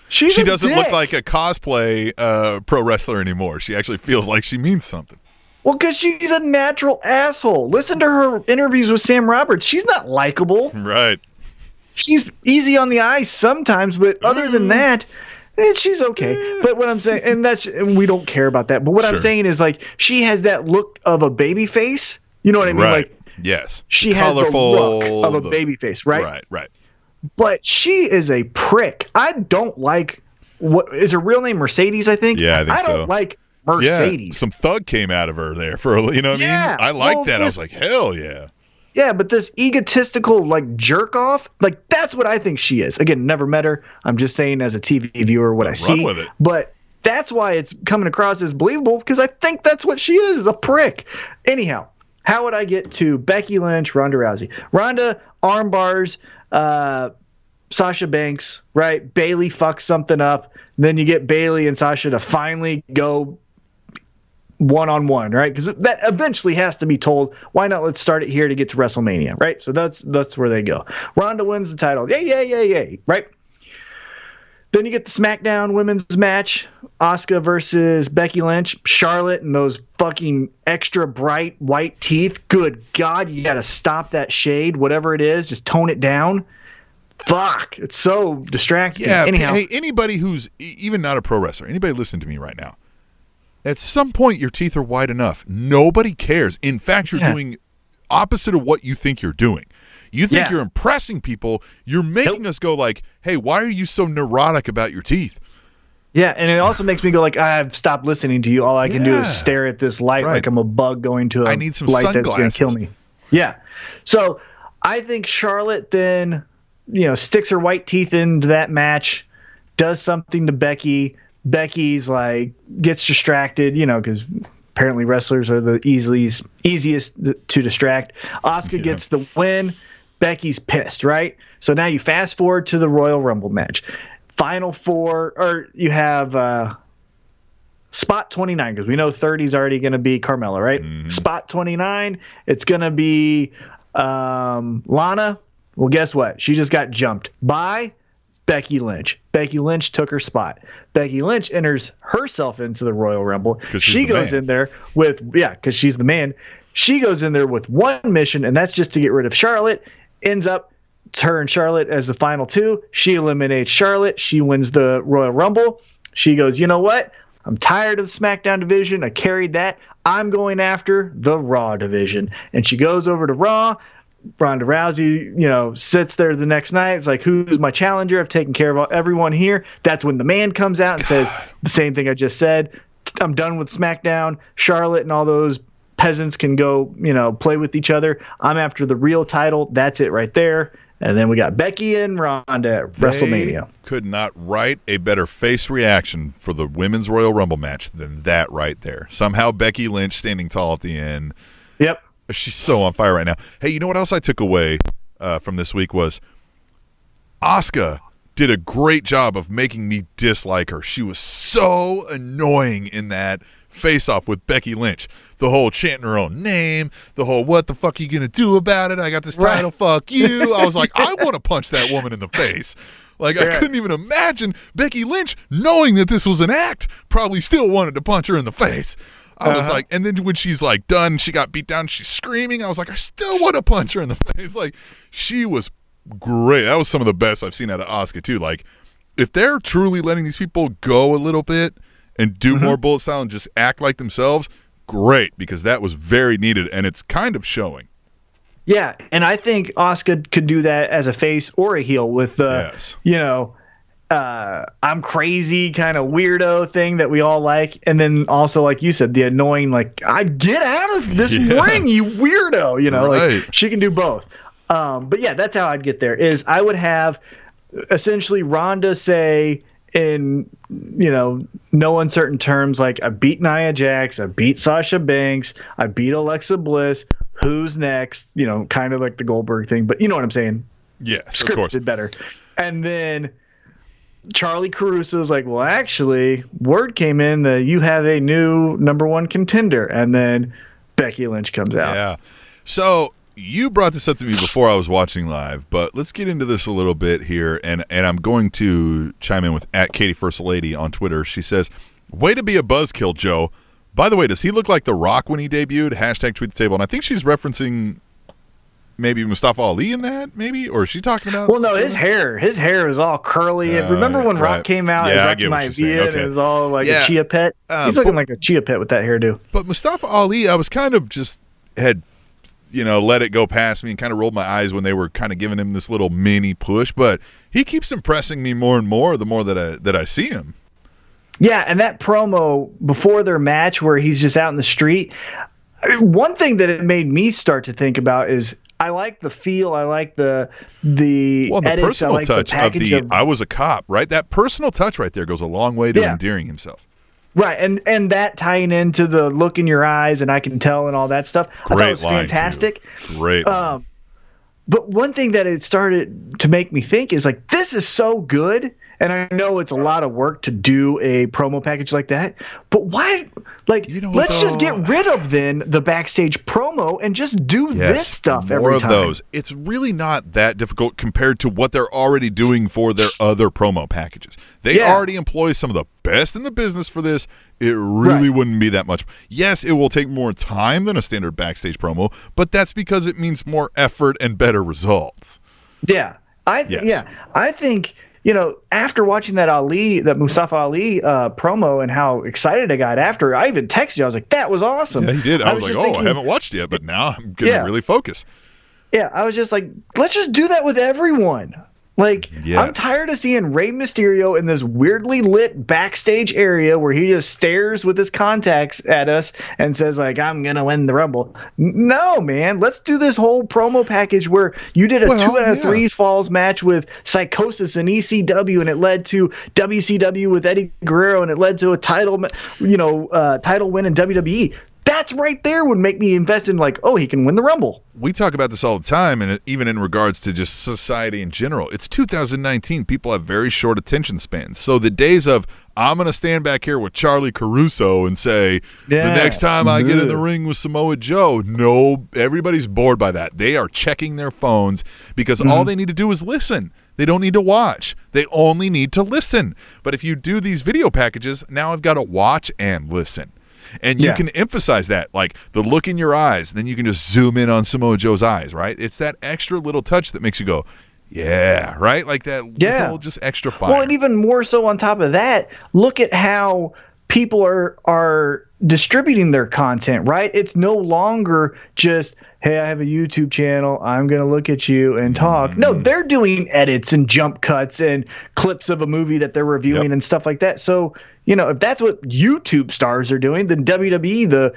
She doesn't look like a cosplay pro wrestler anymore. She actually feels like she means something. Well, because she's a natural asshole. Listen to her interviews with Sam Roberts. She's not likable. Right. She's easy on the eyes sometimes, but other than that, she's okay. But what I'm saying, and we don't care about that. But what I'm saying is, like, she has that look of a baby face. You know what I mean? Right. Like, yes. She has the look of a baby face, right? Right. But she is a prick. I don't like what is her real name? Mercedes, I think. Yeah, I don't like Mercedes. Yeah, some thug came out of her there for you know what I mean? I like that. I was like, hell yeah. Yeah, but this egotistical like jerk off, like that's what I think she is. Again, never met her. I'm just saying as a TV viewer what I see. With it. But that's why it's coming across as believable because I think that's what she is, a prick. Anyhow, how would I get to Becky Lynch, Ronda Rousey? Ronda arm bars Sasha Banks, right? Bailey fucks something up. Then you get Bailey and Sasha to finally go one-on-one, right? Because that eventually has to be told. Why not? Let's start it here to get to WrestleMania, right? So that's where they go. Ronda wins the title. Yay, right? Then you get the SmackDown women's match. Asuka versus Becky Lynch. Charlotte and those fucking extra bright white teeth. Good God, you got to stop that shade. Whatever it is, just tone it down. Fuck, it's so distracting. Yeah, anyhow. Hey, anybody who's even not a pro wrestler, anybody listening to me right now, at some point your teeth are white enough. Nobody cares. In fact, you're doing opposite of what you think you're doing. You think you're impressing people. You're making us go like, hey, why are you so neurotic about your teeth? Yeah, and it also makes me go like, I've stopped listening to you. All I can do is stare at this light like I'm a bug going to a I need some light sunglasses. that's going to kill me. Yeah. So I think Charlotte then, sticks her white teeth into that match, does something to Becky. Becky's like gets distracted, because apparently wrestlers are the easiest to distract. Asuka gets the win. Becky's pissed, right? So now you fast forward to the Royal Rumble match. Final four, or you have spot 29, because we know 30 is already going to be Carmella, right? Mm-hmm. Spot 29, it's going to be Lana. Well, guess what? She just got jumped by Becky Lynch. Becky Lynch took her spot. Becky Lynch enters herself into the Royal Rumble. She goes in there with, because she's the man. She goes in there with one mission, and that's just to get rid of Charlotte. Ends up, it's her and Charlotte as the final two. She eliminates Charlotte. She wins the Royal Rumble. She goes, you know what? I'm tired of the SmackDown division. I carried that. I'm going after the Raw division. And she goes over to Raw. Ronda Rousey, sits there the next night. It's like, who's my challenger? I've taken care of everyone here. That's when the man comes out and says the same thing I just said. I'm done with SmackDown. Charlotte and all those peasants can go, play with each other. I'm after the real title. That's it right there. And then we got Becky and Ronda at WrestleMania. Could not write a better face reaction for the Women's Royal Rumble match than that right there. Somehow Becky Lynch standing tall at the end. Yep. She's so on fire right now. Hey, you know what else I took away from this week was Asuka did a great job of making me dislike her. She was so annoying in that face-off with Becky Lynch. The whole chanting her own name, the whole what the fuck are you going to do about it? I got this title, fuck you. I was like, I want to punch that woman in the face. Like, I couldn't even imagine Becky Lynch, knowing that this was an act, probably still wanted to punch her in the face. I was like, and then when she's like done, she got beat down, she's screaming. I was like, I still want to punch her in the face. Like, she was great. That was some of the best I've seen out of Asuka too. Like, if they're truly letting these people go a little bit and do more bullet style and just act like themselves, great, because that was very needed and it's kind of showing. Yeah, and I think Asuka could do that as a face or a heel with the, I'm crazy kind of weirdo thing that we all like. And then also, like you said, the annoying, like, I get out of this ring, you weirdo. Like she can do both. But yeah, that's how I'd get there is I would have essentially Ronda say in, no uncertain terms, like I beat Nia Jax, I beat Sasha Banks, I beat Alexa Bliss. Who's next? Kind of like the Goldberg thing, but you know what I'm saying? Yes, Scripted of course. better. And then Charlie Caruso's like, well, actually, word came in that you have a new number one contender. And then Becky Lynch comes out. Yeah. So you brought this up to me before I was watching live, but let's get into this a little bit here. And I'm going to chime in with @KatieFirstLady on Twitter. She says, way to be a buzzkill, Joe. By the way, does he look like The Rock when he debuted? #TweetTheTable. And I think she's referencing maybe Mustafa Ali in that, maybe? Or is she talking about? Well, no, his hair is all curly. Remember when Rock came out and Rocky Maivia and it was all like a chia pet? He's looking like a chia pet with that hairdo. But Mustafa Ali, I was kind of just had, let it go past me and kind of rolled my eyes when they were kind of giving him this little mini push. But he keeps impressing me more and more the more that I see him. Yeah, and that promo before their match where he's just out in the street, one thing that it made me start to think about is I like the feel, I like the edits, personal I like touch the package of I was a cop, right? That personal touch right there goes a long way to endearing himself. Right, and that tying into the look in your eyes and I can tell and all that stuff, I thought it was fantastic. Great. But one thing that it started to make me think is like, this is so good. And I know it's a lot of work to do a promo package like that, but why? Like, let's just get rid of then the backstage promo and just do this stuff every time. More of those. It's really not that difficult compared to what they're already doing for their other promo packages. They already employ some of the best in the business for this. It really wouldn't be that much. Yes, it will take more time than a standard backstage promo, but that's because it means more effort and better results. Yeah, I think. After watching that Mustafa Ali promo and how excited I got after, I even texted you. I was like, that was awesome. Yeah, he did. I was like, I haven't watched it yet, but now I'm going to really focus. Yeah, I was just like, let's just do that with everyone. Like, I'm tired of seeing Rey Mysterio in this weirdly lit backstage area where he just stares with his contacts at us and says, like, I'm going to win the Rumble. No, man. Let's do this whole promo package where you did a 2 out of 3 falls match with Psychosis and ECW, and it led to WCW with Eddie Guerrero, and it led to a title win in WWE. That's right there would make me invest in like, he can win the Rumble. We talk about this all the time, and even in regards to just society in general. It's 2019. People have very short attention spans. So the days of, I'm going to stand back here with Charlie Caruso and say, the next time I get in the ring with Samoa Joe, no, everybody's bored by that. They are checking their phones because all they need to do is listen. They don't need to watch. They only need to listen. But if you do these video packages, now I've got to watch and listen. And you can emphasize that, like the look in your eyes, and then you can just zoom in on Samoa Joe's eyes, right? It's that extra little touch that makes you go, yeah, right? Like that little just extra fire. Well, and even more so on top of that, look at how people are distributing their content, right? It's no longer just, hey, I have a YouTube channel, I'm going to look at you and talk. No, they're doing edits and jump cuts and clips of a movie that they're reviewing and stuff like that. So, if that's what YouTube stars are doing, then WWE, the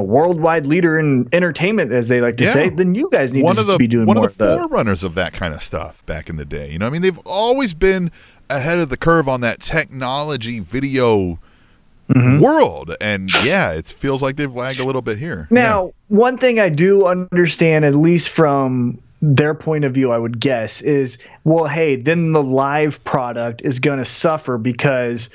worldwide leader in entertainment, as they like to say, then you guys need to be doing more of that. One of the forerunners of that kind of stuff back in the day. They've always been ahead of the curve on that technology video world, and it feels like they've lagged a little bit here. Now, one thing I do understand, at least from their point of view, I would guess, is, well, hey, then the live product is going to suffer because,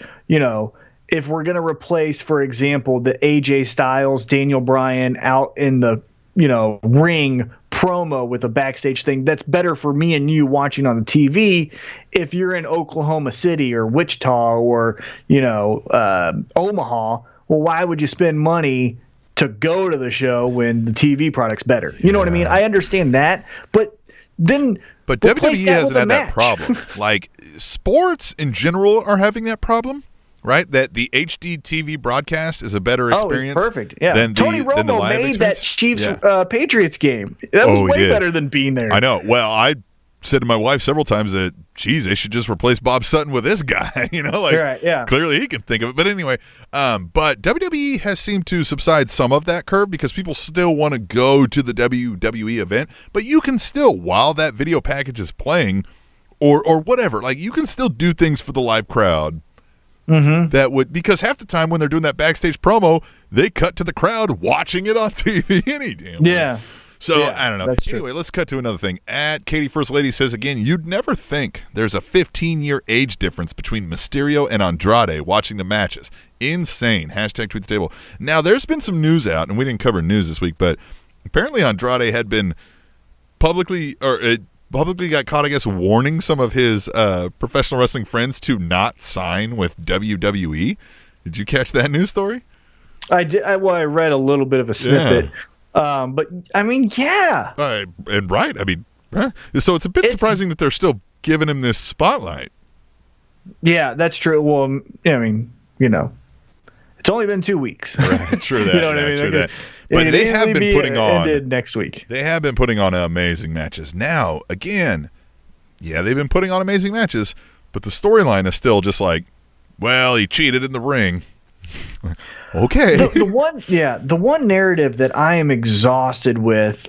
if we're going to replace, for example, the AJ Styles, Daniel Bryan out in the, ring promo with a backstage thing, that's better for me and you watching on the TV. If you're in Oklahoma City or Wichita or, Omaha, well, why would you spend money to go to the show when the TV product's better? You know what I mean? I understand that, but WWE hasn't had that problem. Like, sports in general are having that problem. right? That the HD TV broadcast is a better experience. Oh, it's perfect. Yeah. Than Tony the Romo live made experience. that Chiefs Patriots game. That was way better than being there. I know. Well, I said to my wife several times that, geez, they should just replace Bob Sutton with this guy. Clearly he can think of it. But anyway, but WWE has seemed to subside some of that curve because people still want to go to the WWE event. But you can still, while that video package is playing or whatever, like you can still do things for the live crowd. Mm-hmm. That would, because half the time when they're doing that backstage promo, they cut to the crowd watching it on TV any damn way. Yeah. So, I don't know. Anyway, let's cut to another thing. At Katie First Lady says, again, you'd never think there's a 15-year age difference between Mysterio and Andrade watching the matches. Insane. Hashtag tweet the table. Now, there's been some news out, and we didn't cover news this week, but apparently Andrade had been publicly got caught, I guess, warning some of his professional wrestling friends to not sign with WWE. Did you catch that news story? I did. I read a little bit of a snippet. But I mean, yeah. And right. I mean, so it's a bit surprising that they're still giving him this spotlight. Yeah, that's true. Well, I mean, it's only been 2 weeks. Right, true that. You know what I mean? True that. But they have been putting on. Ended next week. They have been putting on amazing matches. Now, again, they've been putting on amazing matches, but the storyline is still just like, well, he cheated in the ring. Okay. The one narrative that I am exhausted with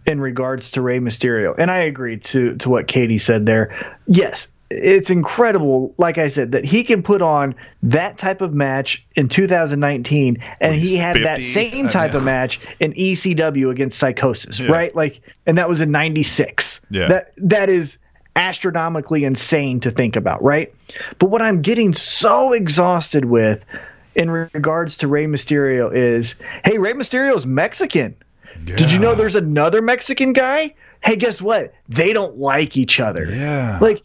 in regards to Rey Mysterio, and I agree to what Katie said there. Yes, it's incredible, like I said, that he can put on that type of match in 2019, and he had 50, that same type of match in ECW against Psychosis, right? Like, and that was in '96. Yeah. That is astronomically insane to think about, right? But what I'm getting so exhausted with in regards to Rey Mysterio is, hey, Rey Mysterio's Mexican. Yeah. Did you know there's another Mexican guy? Hey, guess what? They don't like each other. Yeah. Like,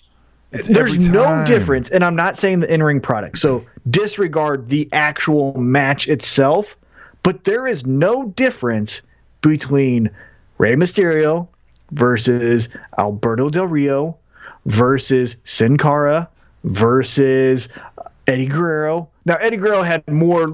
there's no difference, and I'm not saying the in-ring product, so disregard the actual match itself, but there is no difference between Rey Mysterio versus Alberto Del Rio versus Sin Cara versus Eddie Guerrero. Now, Eddie Guerrero had more,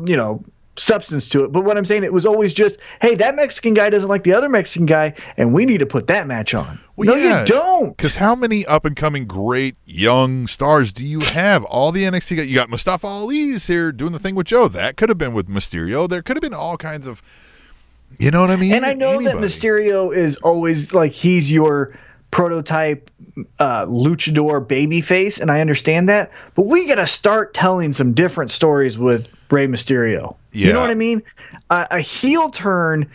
substance to it, but what I'm saying, it was always just, hey, that Mexican guy doesn't like the other Mexican guy, and we need to put that match on. Well, no, you don't. Because how many up-and-coming great young stars do you have? All the NXT guys. You got Mustafa Ali's here doing the thing with Joe. That could have been with Mysterio. There could have been all kinds of, you know what I mean? And I know that Mysterio is always like, he's your prototype luchador babyface, and I understand that, but we got to start telling some different stories with Rey Mysterio. You know what I mean? A heel turn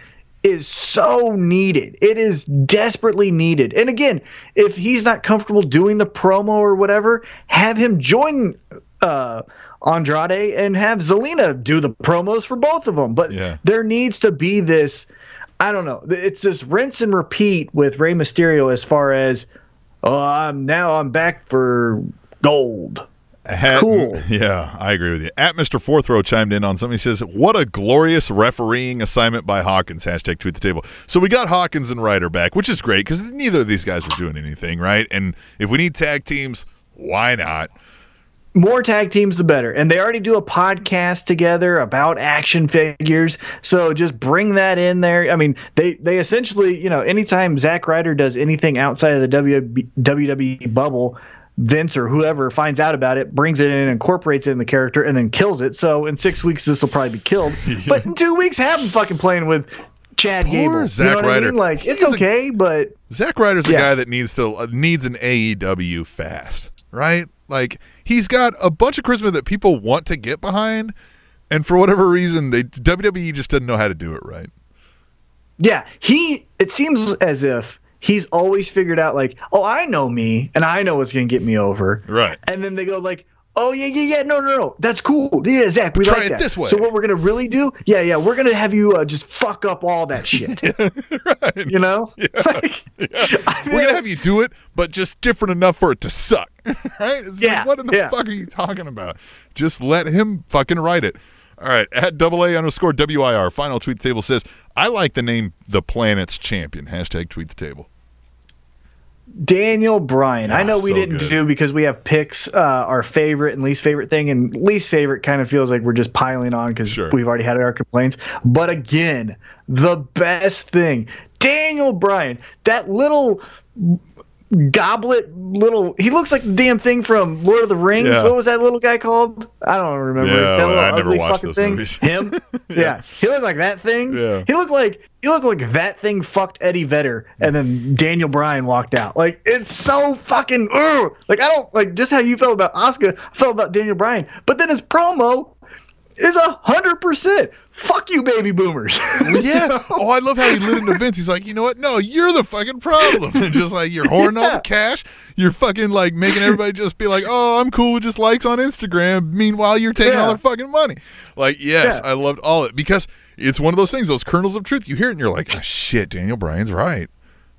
is so needed. It is desperately needed. And again, if he's not comfortable doing the promo or whatever, have him join Andrade and have Zelina do the promos for both of them. But there needs to be this, I don't know, it's this rinse and repeat with Rey Mysterio as far as, I'm back for gold. Cool. Yeah, I agree with you. At Mr. Fourth Row chimed in on something. He says, what a glorious refereeing assignment by Hawkins. Hashtag tweet the table. So we got Hawkins and Ryder back, which is great because neither of these guys were doing anything, right? And if we need tag teams, why not? More tag teams, the better. And they already do a podcast together about action figures. So just bring that in there. I mean, they essentially, anytime Zack Ryder does anything outside of the WWE bubble, Vince or whoever finds out about it, brings it in, incorporates it in the character, and then kills it. So in 6 weeks, this will probably be killed. But in 2 weeks, have him fucking playing with Chad Gable. Zack Ryder. I mean? Like, it's okay, but Zack Ryder's a guy that needs an AEW fast, right? Like, he's got a bunch of charisma that people want to get behind, and for whatever reason, WWE just doesn't know how to do it right. Yeah, it seems as if he's always figured out, like, oh, I know me, and I know what's going to get me over. Right. And then they go like, oh, yeah, no, that's cool. Yeah, Zach, we like that. Try it this way. So what we're going to really do, we're going to have you just fuck up all that shit. Right. You know? Yeah. We're going to have you do it, but just different enough for it to suck. Right? It's like, what in the fuck are you talking about? Just let him fucking write it. All right, at AA_WIR, final tweet the table says, I like the name The Planet's Champion. Hashtag tweet the table. Daniel Bryan. I know we so didn't good. do because we have picks, our favorite and least favorite thing, and least favorite kind of feels like we're just piling on because Sure. we've already had our complaints. But again, the best thing, Daniel Bryan, that little goblet, he looks like the damn thing from Lord of the Rings. Yeah. What was that little guy called? I don't remember. Yeah, that little I never ugly watched fucking those thing. movies. Him? Yeah. He looked like that thing. Yeah. He looked like that thing fucked Eddie Vedder, and then Daniel Bryan walked out. Like, it's so fucking like, I don't like just how you felt about Asuka, I felt about Daniel Bryan. But then his promo is 100%. Fuck you, baby boomers. Yeah. Oh, I love how he lit into Vince. He's like, you know what? No, you're the fucking problem. And just like, you're hoarding all the cash. You're fucking like making everybody just be like, oh, I'm cool with just likes on Instagram. Meanwhile, you're taking all their fucking money. Like, yes, I loved all it because it's one of those things, those kernels of truth. You hear it and you're like, oh, shit, Daniel Bryan's right.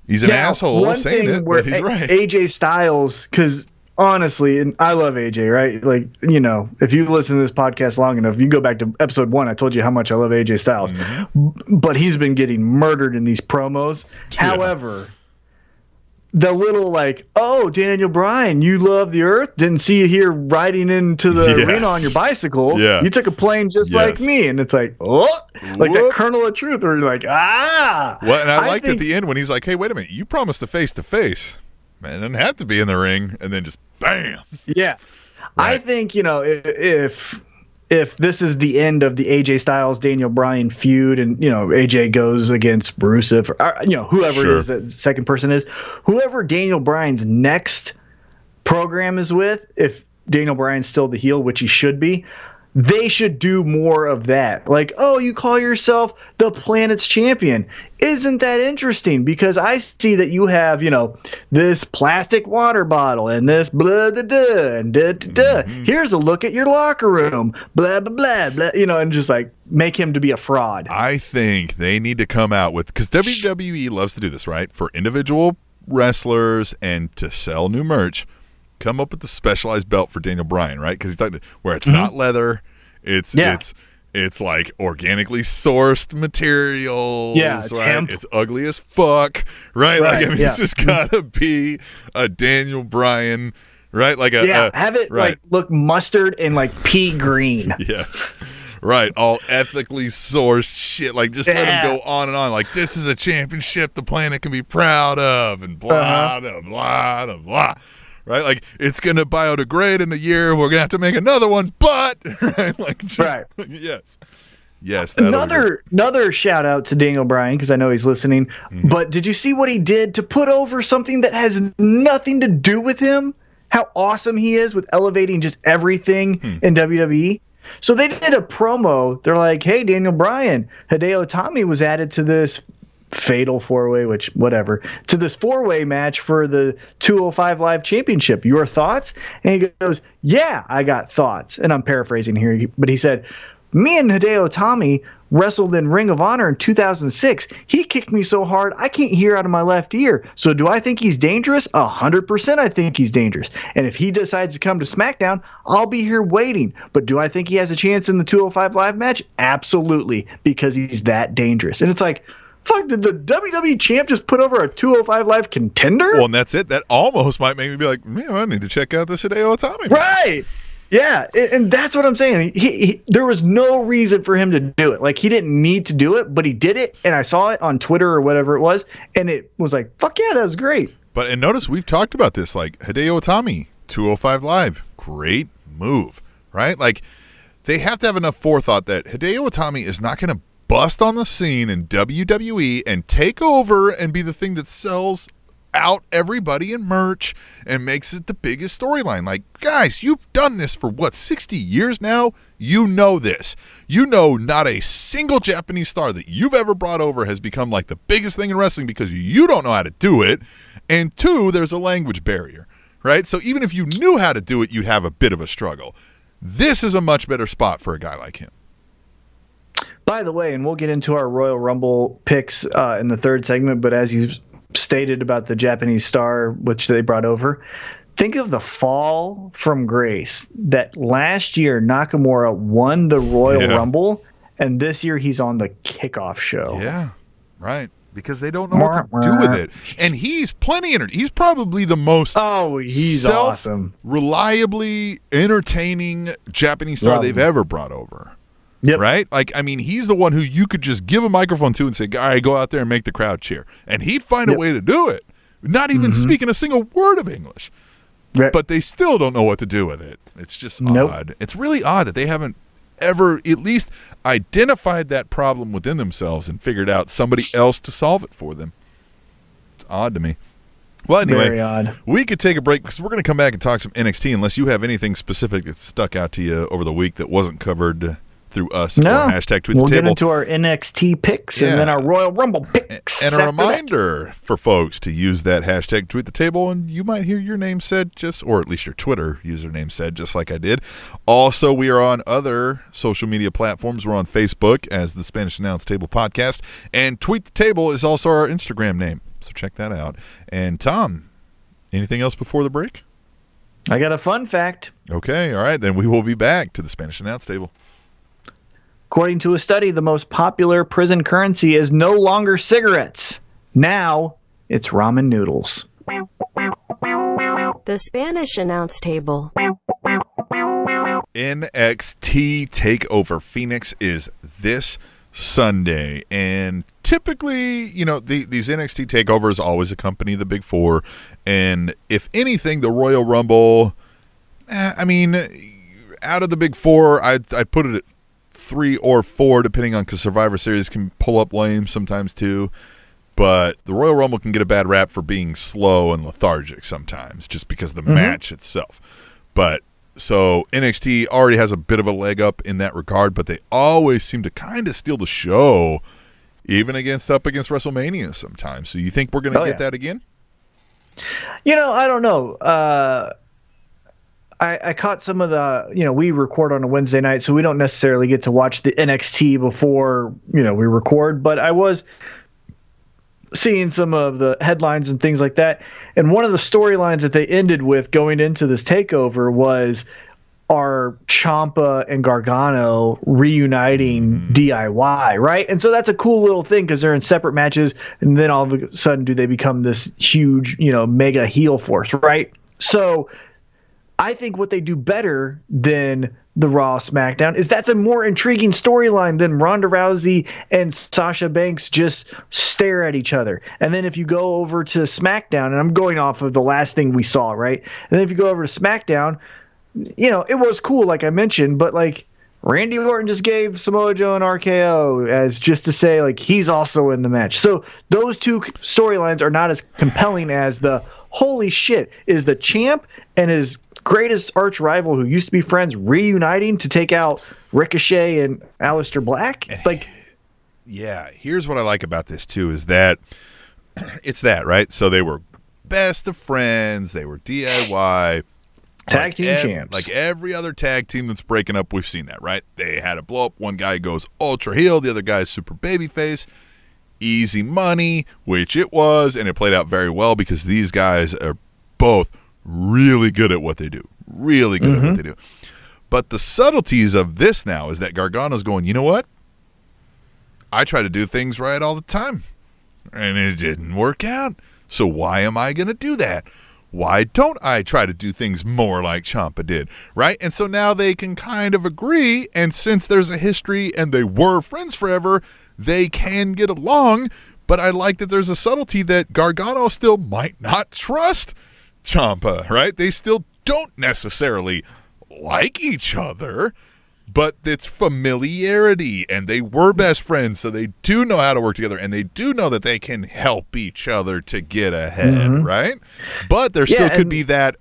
He's an asshole saying it, but he's right. AJ Styles, because honestly, and I love AJ, right? Like, you know, if you listen to this podcast long enough, you go back to episode 1, I told you how much I love AJ Styles. Mm-hmm. But he's been getting murdered in these promos. Yeah. However, the little like, oh, Daniel Bryan, you love the earth? Didn't see you here riding into the arena on your bicycle. Yeah. You took a plane just like me. And it's like, oh, like that kernel of truth where you're like, ah. Well, and I liked at the end when he's like, hey, wait a minute, you promised a face-to-face. Man, it doesn't have to be in the ring, and then just bam. Yeah. Right. I think, you know, if this is the end of the AJ Styles Daniel Bryan feud, and you know AJ goes against Rusev, or you know whoever it is that the second person is, whoever Daniel Bryan's next program is with, if Daniel Bryan's still the heel, which he should be, they should do more of that. Like, oh, you call yourself the planet's champion. Isn't that interesting? Because I see that you have, you know, this plastic water bottle and this blah, da, da, and da, da, da. Mm-hmm. Here's a look at your locker room, blah, blah, blah, blah, you know, and just like make him to be a fraud. I think they need to come out with, because WWE loves to do this, right? For individual wrestlers and to sell new merch, come up with the specialized belt for Daniel Bryan, right? Because he's talking where it's not leather, it's like organically sourced materials, right? Hemp. It's ugly as fuck, right? Like, I mean, it's just gotta be a Daniel Bryan, right? Like have it like look mustard and like pea green. Yes. Right, all ethically sourced shit. Like, just let him go on and on. Like, this is a championship the planet can be proud of, and blah, blah, blah, blah, blah. Right, like it's gonna biodegrade in a year. We're gonna have to make another one, but right, like just, yes. Another shout out to Daniel Bryan because I know he's listening. Mm-hmm. But did you see what he did to put over something that has nothing to do with him? How awesome he is with elevating just everything in WWE. So they did a promo. They're like, "Hey, Daniel Bryan, Hideo Itami was added to this." Fatal 4-way, which whatever, to this 4-way match for the 205 Live Championship. Your thoughts? And he goes, yeah, I got thoughts. And I'm paraphrasing here, but he said, me and Hideo Itami wrestled in Ring of Honor in 2006. He kicked me so hard I can't hear out of my left ear. So do I think he's dangerous? 100% I think he's dangerous. And if he decides to come to SmackDown, I'll be here waiting. But do I think he has a chance in the 205 Live match? Absolutely, because he's that dangerous. And it's like, fuck, did the WWE champ just put over a 205 Live contender? Well, and that's it. That almost might make me be like, man, I need to check out this Hideo Itami. Right. Yeah, and that's what I'm saying. There was no reason for him to do it. Like, he didn't need to do it, but he did it, and I saw it on Twitter or whatever it was, and it was like, fuck yeah, that was great. But, and notice we've talked about this, like, Hideo Itami, 205 Live, great move, right? Like, they have to have enough forethought that Hideo Itami is not going to bust on the scene in WWE and take over and be the thing that sells out everybody in merch and makes it the biggest storyline. Like, guys, you've done this for 60 years now? You know this. You know not a single Japanese star that you've ever brought over has become like the biggest thing in wrestling because you don't know how to do it. And 2, there's a language barrier, right? So even if you knew how to do it, you'd have a bit of a struggle. This is a much better spot for a guy like him. By the way, and we'll get into our Royal Rumble picks in the third segment, but as you stated about the Japanese star, which they brought over, think of the fall from grace that last year Nakamura won the Royal Rumble, and this year he's on the kickoff show. Yeah, right. because they don't know what to do with it. And he's plenty he's probably the most he's awesome, reliably entertaining Japanese star they've ever brought over. Yep. Right? Like, I mean, he's the one who you could just give a microphone to and say, all right, go out there and make the crowd cheer. And he'd find a way to do it. Not even speaking a single word of English. Right. But they still don't know what to do with it. It's just odd. It's really odd that they haven't ever at least identified that problem within themselves and figured out somebody else to solve it for them. It's odd to me. Well, anyway, very odd. We could take a break because we're going to come back and talk some NXT unless you have anything specific that stuck out to you over the week that wasn't covered through us. No. Or hashtag tweet we'll the table. get into our NXT picks and then our Royal Rumble picks. And a reminder for folks to use that hashtag tweet the table, and you might hear your name said or at least your Twitter username said, just like I did. Also, we are on other social media platforms. We're on Facebook as the Spanish Announce Table Podcast, and Tweet the Table is also our Instagram name. So check that out. And Tom, anything else before the break? I got a fun fact. Okay, all right. Then we will be back to the Spanish Announce Table. According to a study, the most popular prison currency is no longer cigarettes. Now, it's ramen noodles. The Spanish Announce Table. NXT TakeOver Phoenix is this Sunday. And typically, these NXT TakeOvers always accompany the Big Four. And if anything, the Royal Rumble, out of the Big Four, I'd put it at 3 or 4, depending on, because Survivor Series can pull up lame sometimes too. But the Royal Rumble can get a bad rap for being slow and lethargic sometimes, just because of the match itself. But so NXT already has a bit of a leg up in that regard, but they always seem to kind of steal the show, even up against WrestleMania sometimes. So you think we're going to get that again? I don't know. I caught some of the, we record on a Wednesday night, so we don't necessarily get to watch the NXT before, we record, but I was seeing some of the headlines and things like that. And one of the storylines that they ended with going into this takeover was our Ciampa and Gargano reuniting DIY, right? And so that's a cool little thing because they're in separate matches, and then all of a sudden do they become this huge, mega heel force, right? So I think what they do better than the Raw SmackDown is that's a more intriguing storyline than Ronda Rousey and Sasha Banks just stare at each other. And then if you go over to SmackDown, and I'm going off of the last thing we saw, right? And then if you go over to SmackDown, it was cool, like I mentioned, but like Randy Orton just gave Samoa Joe an RKO as just to say like he's also in the match. So those two storylines are not as compelling as the holy shit, is the champ and his greatest arch rival who used to be friends reuniting to take out Ricochet and Aleister Black? Like, yeah, here's what I like about this too is that it's that, right? So they were best of friends, they were DIY tag team champs. Like every other tag team that's breaking up, we've seen that, right? They had a blow up. One guy goes ultra heel, the other guy's super babyface. Easy money, which it was, and it played out very well because these guys are both really good at what they do. Really good at what they do. But the subtleties of this now is that Gargano's going, you know what? I try to do things right all the time, and it didn't work out. So why am I going to do that? Why don't I try to do things more like Ciampa did, right? And so now they can kind of agree, and since there's a history and they were friends forever, they can get along. But I like that there's a subtlety that Gargano still might not trust Ciampa, right? They still don't necessarily like each other, but it's familiarity, and they were best friends, so they do know how to work together, and they do know that they can help each other to get ahead, right? But there still could be that,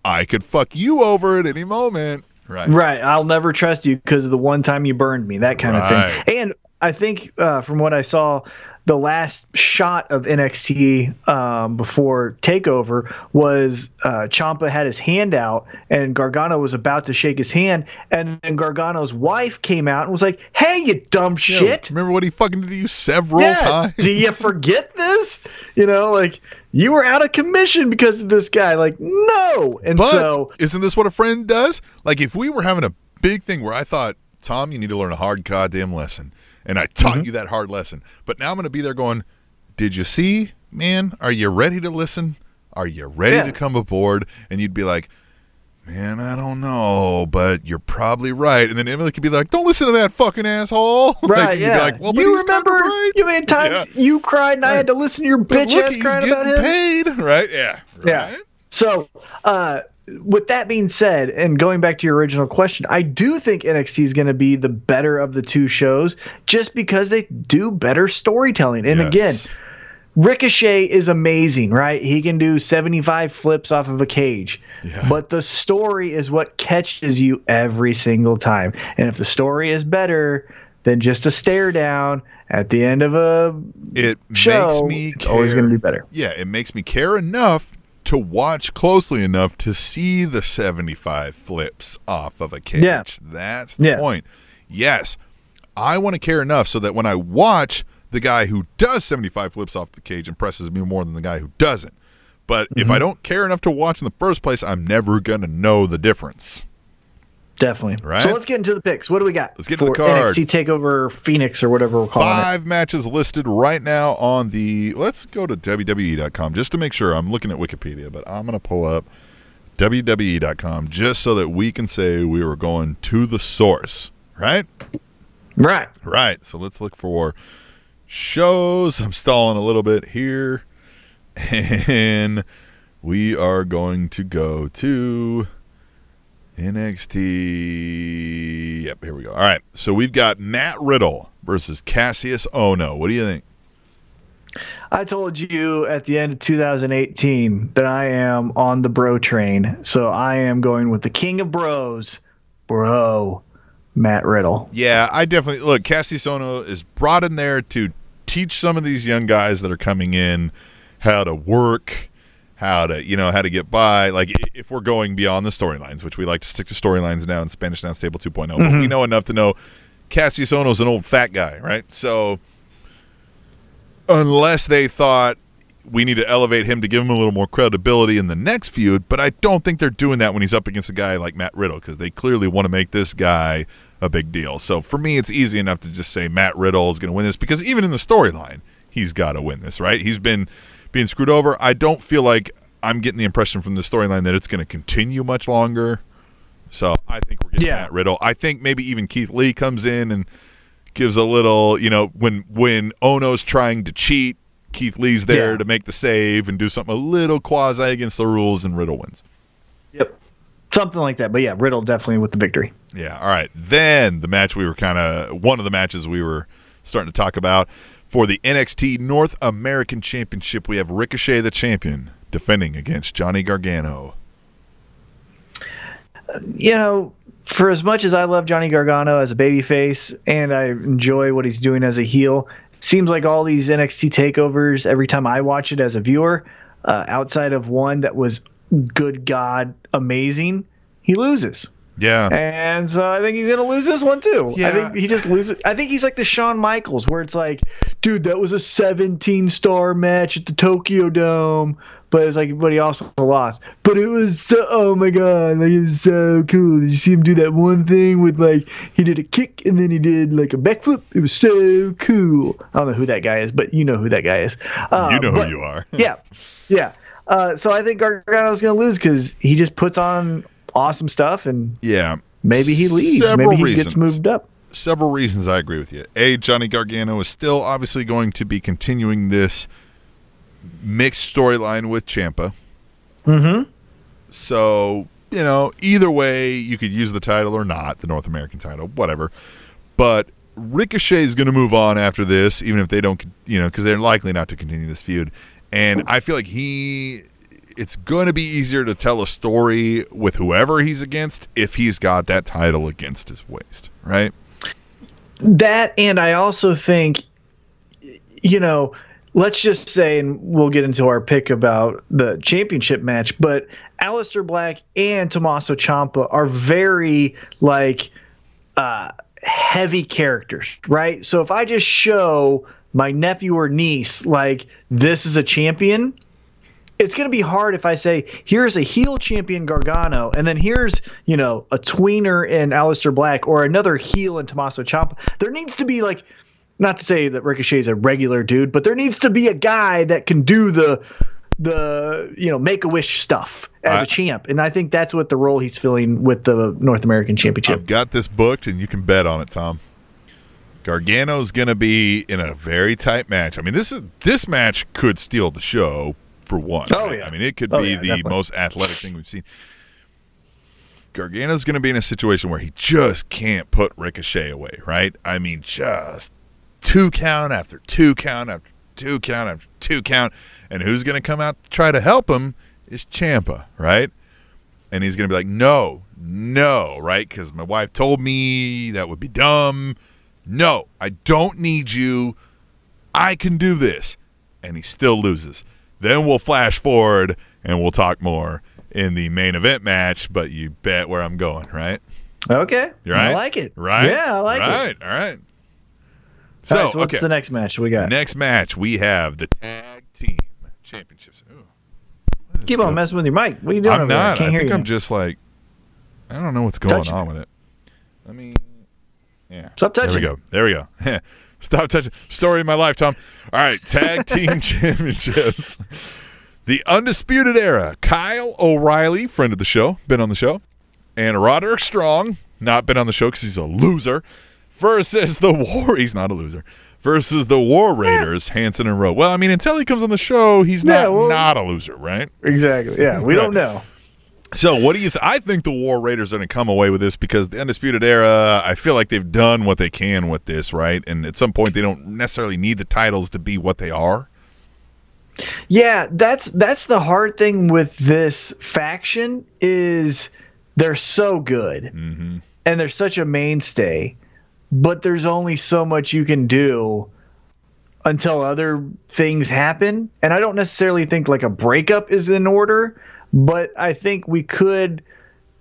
I could fuck you over at any moment, right? Right, I'll never trust you because of the one time you burned me, that kind of thing. And I think from what I saw, the last shot of NXT before TakeOver was Ciampa had his hand out and Gargano was about to shake his hand, and then Gargano's wife came out and was like, "Hey, you dumb shit! Remember what he fucking did to you several times? Do you forget this? Like you were out of commission because of this guy. Like no." And so isn't this what a friend does? Like if we were having a big thing where I thought, Tom, you need to learn a hard goddamn lesson. And I taught you that hard lesson. But now I'm going to be there going, did you see, man? Are you ready to listen? Are you ready to come aboard? And you'd be like, man, I don't know, but you're probably right. And then Emily could be like, don't listen to that fucking asshole. Right, You'd be like, well, but you he's remember right. you many times you cried and I had to listen to your bitch ass crying about him? Paid, right? Yeah. Right? Yeah. So, with that being said, and going back to your original question, I do think NXT is going to be the better of the two shows just because they do better storytelling. And again, Ricochet is amazing, right? He can do 75 flips off of a cage. Yeah. But the story is what catches you every single time. And if the story is better than just a stare down at the end of a show, it's always going to be better. Yeah, it makes me care enough to watch closely enough to see the 75 flips off of a cage. Yeah. That's the point. Yes, I want to care enough so that when I watch the guy who does 75 flips off the cage impresses me more than the guy who doesn't. But if I don't care enough to watch in the first place, I'm never going to know the difference. Definitely. Right? So let's get into the picks. What do we got? Let's get to the card. NXT TakeOver Phoenix or whatever we're calling it. 5 matches listed right now on the... Let's go to WWE.com just to make sure. I'm looking at Wikipedia, but I'm going to pull up WWE.com just so that we can say we were going to the source. Right? Right. Right. So let's look for shows. I'm stalling a little bit here. And we are going to go to NXT. Yep, here we go. All right, so we've got Matt Riddle versus Cassius Ohno. What do you think? I told you at the end of 2018 that I am on the bro train, so I am going with the king of bros, Matt Riddle. Yeah, I definitely... Look, Cassius Ohno is brought in there to teach some of these young guys that are coming in how to work, how to get by. Like, if we're going beyond the storylines, which we like to stick to storylines now in Spanish Announce Table 2.0, but we know enough to know Cassius Ohno's an old fat guy, right? So unless they thought we need to elevate him to give him a little more credibility in the next feud, but I don't think they're doing that when he's up against a guy like Matt Riddle because they clearly want to make this guy a big deal. So for me, it's easy enough to just say Matt Riddle is going to win this because even in the storyline, he's got to win this, right? He's been being screwed over. I don't feel like I'm getting the impression from the storyline that it's going to continue much longer. So I think we're getting Matt Riddle. I think maybe even Keith Lee comes in and gives a little, when Ohno's trying to cheat, Keith Lee's there to make the save and do something a little quasi against the rules, and Riddle wins. Yep. Something like that. But yeah, Riddle definitely with the victory. Yeah. All right. Then the match one of the matches we were starting to talk about. For the NXT North American Championship, we have Ricochet, the champion, defending against Johnny Gargano. For as much as I love Johnny Gargano as a babyface and I enjoy what he's doing as a heel, it seems like all these NXT takeovers, every time I watch it as a viewer, outside of one that was good God amazing, he loses. Yeah. And so I think he's going to lose this one too. Yeah. I think he just loses. I think he's like the Shawn Michaels where it's like, dude, that was a 17-star match at the Tokyo Dome. But it's like, but he also lost. But it was so, oh my God, like it was so cool. Did you see him do that one thing with like, he did a kick and then he did like a backflip? It was so cool. I don't know who that guy is, but you know who that guy is. You know who you are. Yeah. So I think Gargano's going to lose because he just puts on awesome stuff and maybe he leaves. Maybe he gets moved up. Several reasons I agree with you. A, Johnny Gargano is still obviously going to be continuing this mixed storyline with Ciampa. Mm-hmm. So, either way, you could use the title or not, the North American title, whatever. But Ricochet is going to move on after this, even if they don't, because they're likely not to continue this feud. And I feel like it's going to be easier to tell a story with whoever he's against if he's got that title against his waist, right? That, and I also think, let's just say, and we'll get into our pick about the championship match, but Aleister Black and Tommaso Ciampa are very, heavy characters, right? So if I just show my nephew or niece, this is a champion, it's going to be hard if I say, here's a heel champion Gargano, and then here's, a tweener in Aleister Black or another heel in Tommaso Ciampa. There needs to be, not to say that Ricochet is a regular dude, but there needs to be a guy that can do the Make-A-Wish stuff as a champ. And I think that's what the role he's filling with the North American Championship. I've got this booked, and you can bet on it, Tom. Gargano's going to be in a very tight match. I mean, this match could steal the show for one. Oh, right? yeah. I mean, it could be the definitely. most athletic thing we've seen. Gargano's going to be in a situation where he just can't put Ricochet away, right? I mean, just 2 count after 2 count after 2 count after 2 count. And who's going to come out to try to help him is Ciampa, right? And he's going to be like, no, right? Because my wife told me that would be dumb. No, I don't need you. I can do this. And he still loses. Then we'll flash forward and we'll talk more in the main event match, but you bet where I'm going, right? Okay. You're right? I like it. Right? Yeah, I like it. All right. So what's the next match we got? Next match, we have the Tag Team Championships. Ooh. Keep on messing with your mic. What are you doing I'm over there? not. Can't I hear think you. I'm just like, I don't know what's going Touching on it. with it. Let me, yeah. Stop touching. There we go. Stop touching. Story of my life, Tom. All right, Tag Team Championships. The Undisputed Era, Kyle O'Reilly, friend of the show, been on the show, and Roderick Strong, not been on the show because he's a loser, versus he's not a loser, versus the War Raiders, Hanson and Rowe. Well, I mean, until he comes on the show, he's not a loser, right? Exactly. Yeah, we don't know. So what do you I think the War Raiders are going to come away with this because the Undisputed Era, I feel like they've done what they can with this, right? And at some point, they don't necessarily need the titles to be what they are. Yeah, that's the hard thing with this faction is they're so good and they're such a mainstay, but there's only so much you can do until other things happen. And I don't necessarily think like a breakup is in order, but I think we could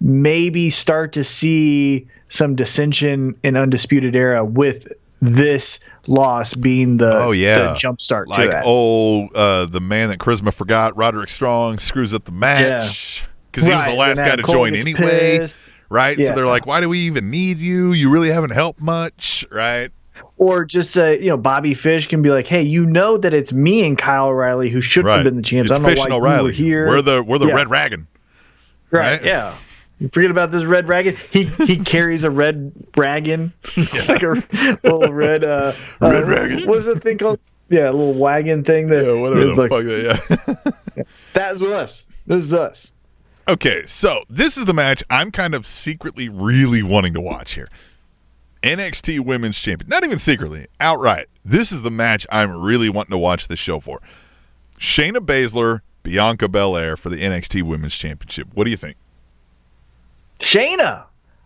maybe start to see some dissension in Undisputed Era with this loss being the jump start to that. The man that Charisma forgot, Roderick Strong, screws up the match because he was the last guy to join anyway, pissed. right? Yeah. So they're like, why do we even need you? You really haven't helped much, right? Or just Bobby Fish can be like, hey, you know that it's me and Kyle O'Reilly who should have been the champs. It's I don't Fish know and why you O'Reilly. were here. We're the Red Dragon. Right, yeah. You forget about this red dragon. He carries a red dragon, like a little red red dragon. What's the thing called? Yeah, a little wagon thing. Whatever the fuck that. Yeah. That's us. This is us. Okay, so this is the match I'm kind of secretly really wanting to watch here. NXT Women's Champion. Not even secretly, outright. This is the match I'm really wanting to watch this show for. Shayna Baszler, Bianca Belair for the NXT Women's Championship. What do you think? Shayna.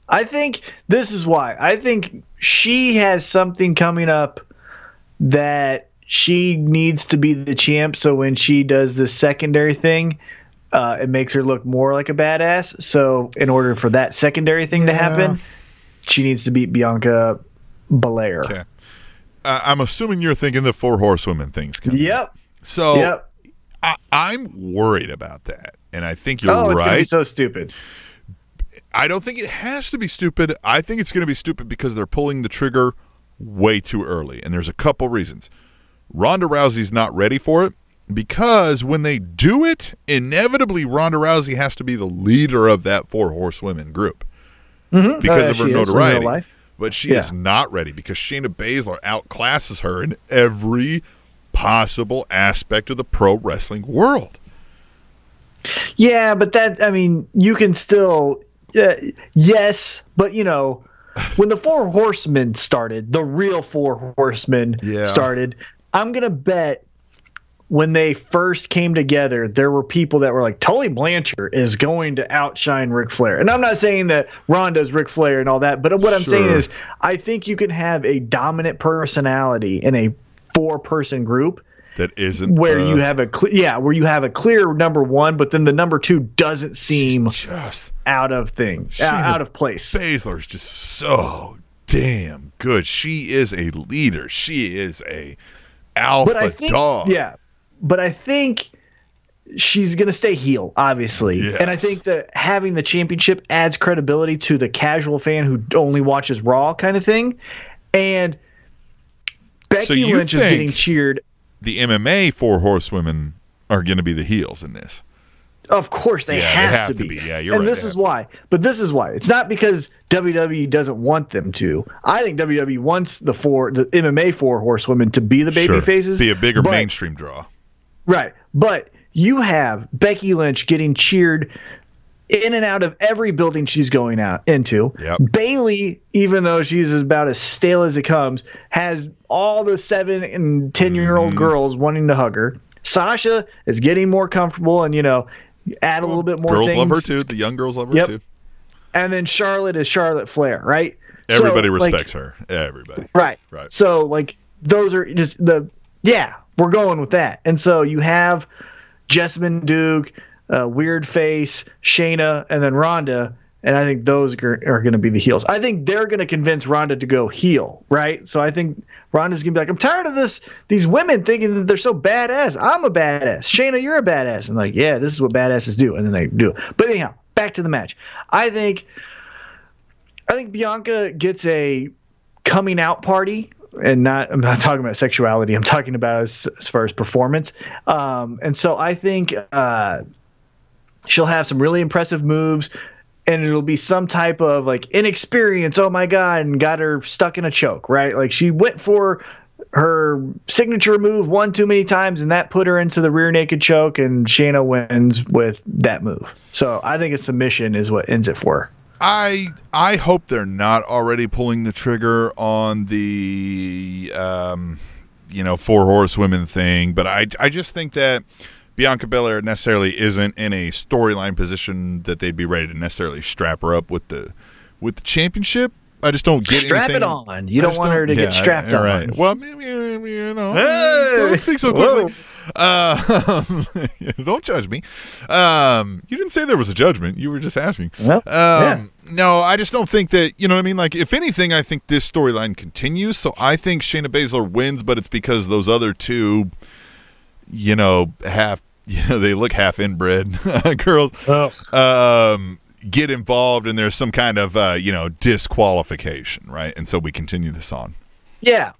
I think this is why. I think she has something coming up that she needs to be the champ. So when she does the secondary thing, it makes her look more like a badass. So in order for that secondary thing to happen, she needs to beat Bianca Belair. Okay. I'm assuming you're thinking the 4 Horsewomen thing's coming. Yep. So I'm worried about that. And I think you're right. Oh, it's going to be so stupid. I don't think it has to be stupid. I think it's going to be stupid because they're pulling the trigger way too early. And there's a couple reasons. Ronda Rousey's not ready for it because when they do it, inevitably Ronda Rousey has to be the leader of that 4 Horsewomen group because of her notoriety. But she is not ready because Shayna Baszler outclasses her in every possible aspect of the pro wrestling world. Yeah, but you can still... yes, but when the 4 Horsemen started, the real 4 Horsemen started, I'm going to bet when they first came together, there were people that were like, Tully Blanchard is going to outshine Ric Flair. And I'm not saying that Ronda's Ric Flair and all that, but what I'm saying is I think you can have a dominant personality in a 4-person group that isn't where you have a clear number 1, but then the number 2 doesn't seem just out of place. Baszler's just so damn good. She is a leader. She is a alpha dog. Yeah, but I think she's going to stay heel, obviously. Yes. And I think that having the championship adds credibility to the casual fan who only watches Raw kind of thing. And Becky Lynch is getting cheered. The MMA 4 horsewomen are going to be the heels in this. Of course, they have to be. Yeah, you're right. And this is why. But this is why. It's not because WWE doesn't want them to. I think WWE wants the MMA 4 horsewomen to be the baby faces. Be a bigger mainstream draw. Right. But you have Becky Lynch getting cheered in and out of every building she's going out into. Yep. Bayley, even though she's about as stale as it comes, has all the 7 and 10-year-old girls wanting to hug her. Sasha is getting more comfortable and, add a little bit more girls things. Love her too. The young girls love her too. And then Charlotte is Charlotte Flair, right? Everybody respects her. Everybody. Right. So, those are just we're going with that. And so you have Jessamine Duke, Weird Face, Shayna, and then Ronda. And I think those are going to be the heels. I think they're going to convince Ronda to go heel, right? So I think Ronda's going to be like, I'm tired of these women thinking that they're so badass. I'm a badass. Shayna, you're a badass. And yeah, this is what badasses do. And then they do it. But anyhow, back to the match. I think Bianca gets a coming out party. And I'm not talking about sexuality. I'm talking about as far as performance. And so I think she'll have some really impressive moves. And it'll be some type of inexperience. Oh my God. And got her stuck in a choke, right? She went for her signature move one too many times and that put her into the rear naked choke and Shayna wins with that move. So I think a submission is what ends it for her. I hope they're not already pulling the trigger on the, 4 horsewomen thing. But I just think that Bianca Belair necessarily isn't in a storyline position that they'd be ready to necessarily strap her up with the championship. I just don't get strap anything. It on. You don't want her to get strapped on. Right. Well, don't speak so quickly. Don't judge me. You didn't say there was a judgment. You were just asking. Well, No, I just don't think that, you know what I mean? If anything, I think this storyline continues. So I think Shayna Baszler wins, but it's because those other two, they look half inbred girls. Get involved and there's some kind of disqualification, right? And so we continue this on. Yeah.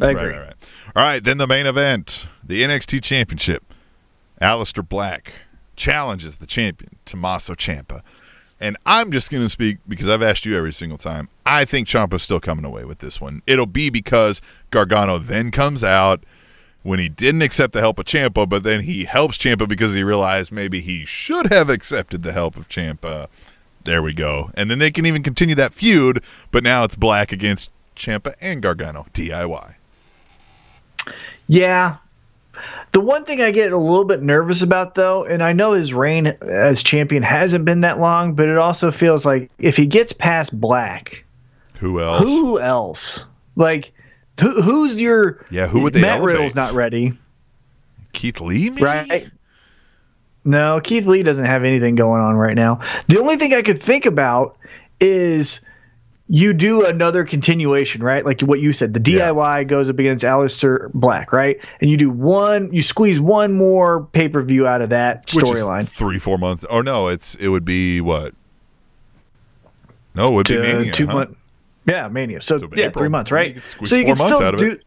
I agree. Right. All right, then the main event, the NXT Championship. Aleister Black challenges the champion, Tommaso Ciampa. And I'm just going to speak because I've asked you every single time. I think Ciampa's still coming away with this one. It'll be because Gargano then comes out when he didn't accept the help of Ciampa, but then he helps Ciampa because he realized maybe he should have accepted the help of Ciampa. There we go. And then they can even continue that feud, but now it's Black against Ciampa and Gargano, DIY. Yeah. The one thing I get a little bit nervous about, though, and I know his reign as champion hasn't been that long, but it also feels like if he gets past Black, who else? Who's your... Yeah, who would they Matt elevate? Riddle's not ready. Keith Lee, maybe? Right? No, Keith Lee doesn't have anything going on right now. The only thing I could think about is you do another continuation, right? Like what you said, the DIY goes up against Aleister Black, right? And you squeeze one more pay-per-view out of that storyline. 3-4 months. Oh, no, it would be what? No, it would be Mania. 2 months. Yeah, Mania. So April. 3 months, right? You can squeeze 4 months out of it.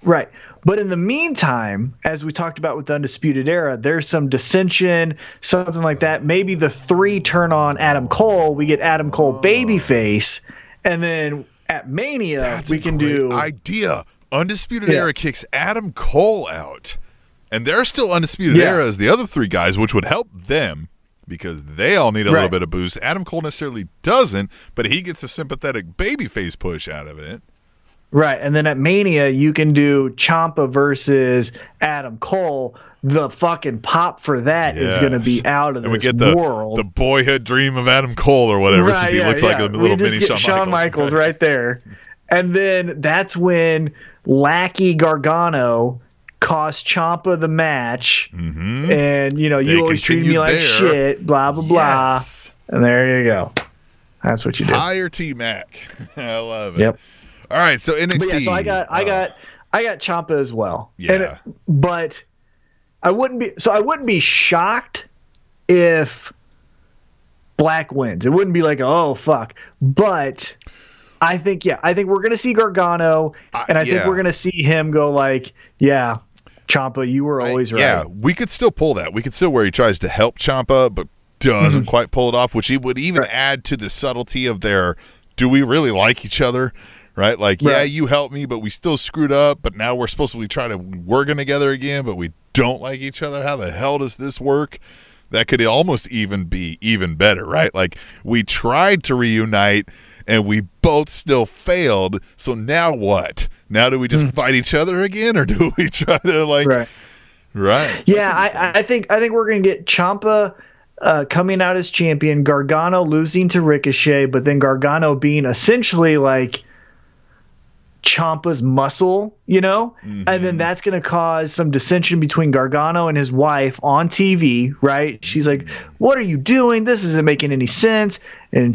Right. But in the meantime, as we talked about with the Undisputed Era, there's some dissension, something like that. Maybe the 3 turn on Adam Cole. We get Adam Cole babyface. And then at Mania, we can do... idea. Undisputed Era kicks Adam Cole out. And they're still Undisputed Era as the other 3 guys, which would help them because they all need a little bit of boost. Adam Cole necessarily doesn't, but he gets a sympathetic babyface push out of it. Right, and then at Mania, you can do Ciampa versus Adam Cole. The fucking pop for that is going to be out of this world. And we get the boyhood dream of Adam Cole or whatever, since he looks like a little mini Shawn Michaels right there. And then that's when Lackey Gargano cost Ciampa the match. Mm-hmm. And, you always treat me like shit, blah, blah, blah. Yes. And there you go. That's what you do. Hire T-Mac. I love it. Yep. All right, so NXT. But yeah, so I got Ciampa as well. Yeah. But I wouldn't be shocked if Black wins. It wouldn't be like, oh fuck. But I think we're gonna see Gargano, and I think we're gonna see him go like, yeah, Ciampa, you were always right. Yeah, we could still pull that. We could still where he tries to help Ciampa, but doesn't quite pull it off, which he would even add to the subtlety of their, do we really like each other? Right? Like, yeah, you helped me, but we still screwed up, but now we're supposed to be trying to working together again, but we don't like each other. How the hell does this work? That could almost even be even better, right? Like, we tried to reunite, and we both still failed, so now what? Now do we just fight each other again, or do we try to, like... Right. Yeah, I think we're going to get Ciampa coming out as champion, Gargano losing to Ricochet, but then Gargano being essentially like Ciampa's muscle, and then that's going to cause some dissension between Gargano and his wife on TV, right? She's like, what are you doing? This isn't making any sense. And